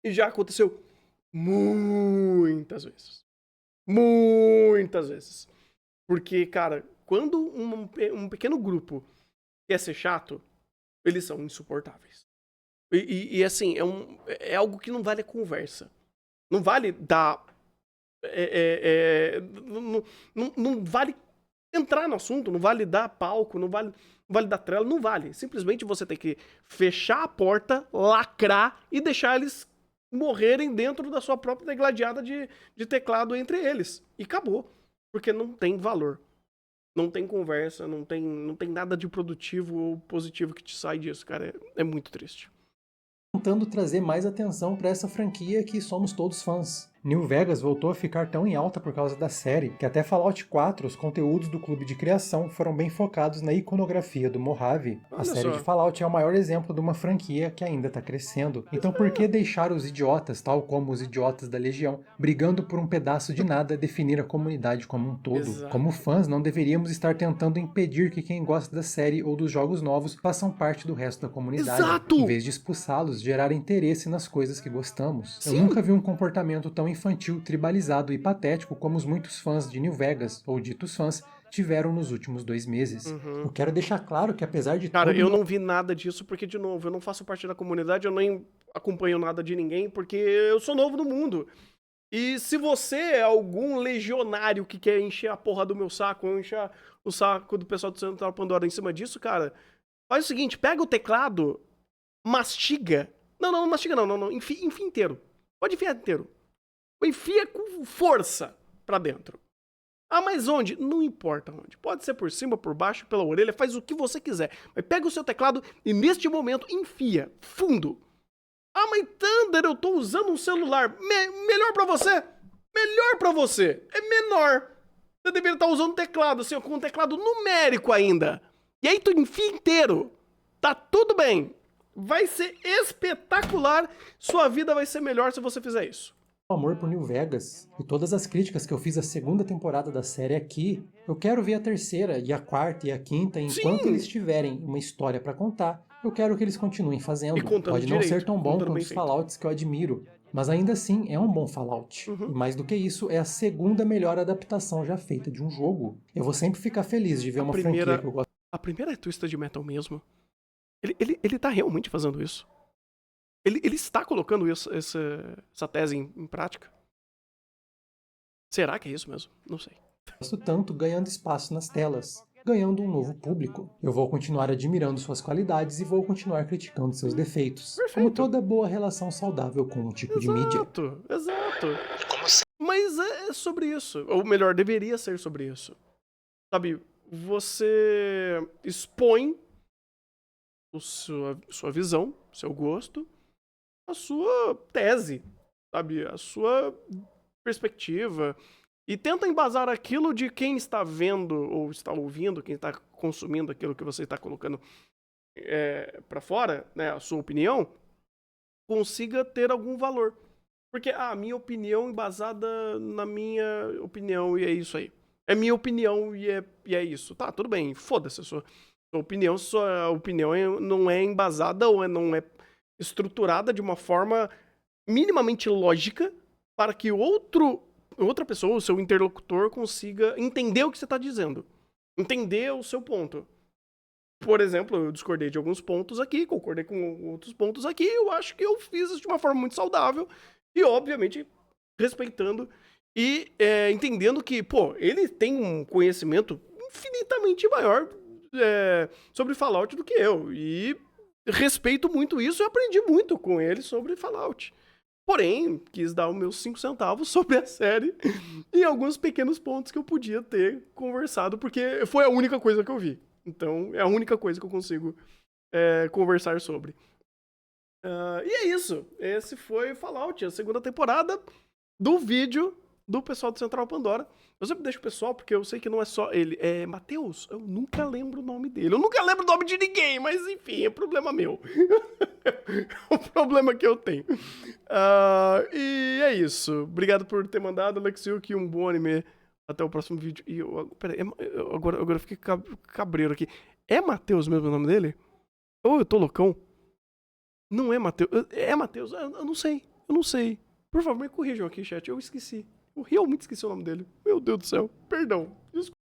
E já aconteceu muitas vezes. Muitas vezes. Porque, cara, quando um pequeno grupo quer ser chato, eles são insuportáveis. E assim, é algo que não vale a conversa. Não vale dar... não vale entrar no assunto, não vale dar palco, não vale dar trela, não vale. Simplesmente você tem que fechar a porta, lacrar e deixar eles morrerem dentro da sua própria degladiada de teclado entre eles. E acabou. Porque não tem valor. Não tem conversa, não tem nada de produtivo ou positivo que te sai disso, cara. É muito triste. Tentando trazer mais atenção para essa franquia que somos todos fãs. New Vegas voltou a ficar tão em alta por causa da série, que até Fallout 4, os conteúdos do clube de criação foram bem focados na iconografia do Mojave. A série de Fallout é o maior exemplo de uma franquia que ainda está crescendo. Então por que deixar os idiotas, tal como os idiotas da Legião, brigando por um pedaço de nada definir a comunidade como um todo? Exato. Como fãs, não deveríamos estar tentando impedir que quem gosta da série ou dos jogos novos façam parte do resto da comunidade. Exato! Em vez de expulsá-los, gerar interesse nas coisas que gostamos. Sim. Eu nunca vi um comportamento tão infantil, tribalizado e patético como os muitos fãs de New Vegas, ou ditos fãs, tiveram nos últimos 2 meses. Eu quero deixar claro que apesar de Cara, eu não vi nada disso porque, de novo, eu não faço parte da comunidade, eu nem acompanho nada de ninguém, porque eu sou novo no mundo. E se você é algum legionário que quer encher a porra do meu saco, ou encher o saco do pessoal do Central Pandora em cima disso, cara, faz o seguinte, pega o teclado, mastiga. Não mastiga não. Enfia inteiro. Pode enfiar inteiro. Enfia com força pra dentro. Mas onde? Não importa onde. Pode ser por cima, por baixo, pela orelha, faz o que você quiser. Mas pega o seu teclado e neste momento enfia fundo. Mas Thunder, eu tô usando um celular. Melhor pra você? Melhor pra você. É menor. Você deveria estar usando um teclado, assim, com um teclado numérico ainda. E aí tu enfia inteiro. Tá tudo bem. Vai ser espetacular. Sua vida vai ser melhor se você fizer isso. Amor por New Vegas e todas as críticas que eu fiz à segunda temporada da série aqui, eu quero ver a terceira e a quarta e a quinta, enquanto eles tiverem uma história pra contar, eu quero que eles continuem fazendo. Pode não ser tão bom quanto os Fallouts que eu admiro, mas ainda assim é um bom Fallout. E mais do que isso, é a segunda melhor adaptação já feita de um jogo. Eu vou sempre ficar feliz de ver uma franquia que eu gosto. A primeira é Twisted Metal mesmo. Ele tá realmente fazendo isso. Ele está colocando essa tese em prática? Será que é isso mesmo? Não sei. Gosto tanto ganhando espaço nas telas, ganhando um novo público. Eu vou continuar admirando suas qualidades e vou continuar criticando seus defeitos. Perfeito. Como toda boa relação saudável com um tipo de mídia. Exato. Mas é sobre isso. Ou melhor, deveria ser sobre isso. Sabe, você expõe sua visão, seu gosto, a sua tese, sabe? A sua perspectiva. E tenta embasar aquilo de quem está vendo ou está ouvindo, quem está consumindo aquilo que você está colocando pra fora, né? A sua opinião, consiga ter algum valor. Porque a minha opinião embasada na minha opinião e é isso aí. É minha opinião e é isso. Tá, tudo bem, foda-se a sua opinião. Sua opinião não é embasada ou não é estruturada de uma forma minimamente lógica para que outra pessoa, o seu interlocutor, consiga entender o que você está dizendo. Entender o seu ponto. Por exemplo, eu discordei de alguns pontos aqui, concordei com outros pontos aqui, eu acho que eu fiz isso de uma forma muito saudável E, obviamente, respeitando e entendendo que, pô, ele tem um conhecimento infinitamente maior sobre Fallout do que eu. E respeito muito isso e aprendi muito com ele sobre Fallout. Porém, quis dar os meus 5 centavos sobre a série em alguns pequenos pontos que eu podia ter conversado, porque foi a única coisa que eu vi. Então, é a única coisa que eu consigo conversar sobre. E é isso. Esse foi Fallout, a segunda temporada do vídeo do pessoal do Central Pandora. Eu sempre deixo o pessoal, porque eu sei que não é só ele. É Matheus, eu nunca lembro o nome dele. Eu nunca lembro o nome de ninguém, mas enfim, é problema meu. É um problema que eu tenho. E é isso. Obrigado por ter mandado, Alexiuk, um bom anime. Até o próximo vídeo. E peraí, agora eu fiquei cabreiro aqui. É Matheus mesmo o nome dele? Ou eu tô loucão? Não é Matheus. É Matheus? Eu não sei. Eu não sei. Por favor, me corrijam aqui, chat. Eu esqueci. Eu realmente esqueci o nome dele. Meu Deus do céu. Perdão. Desculpa.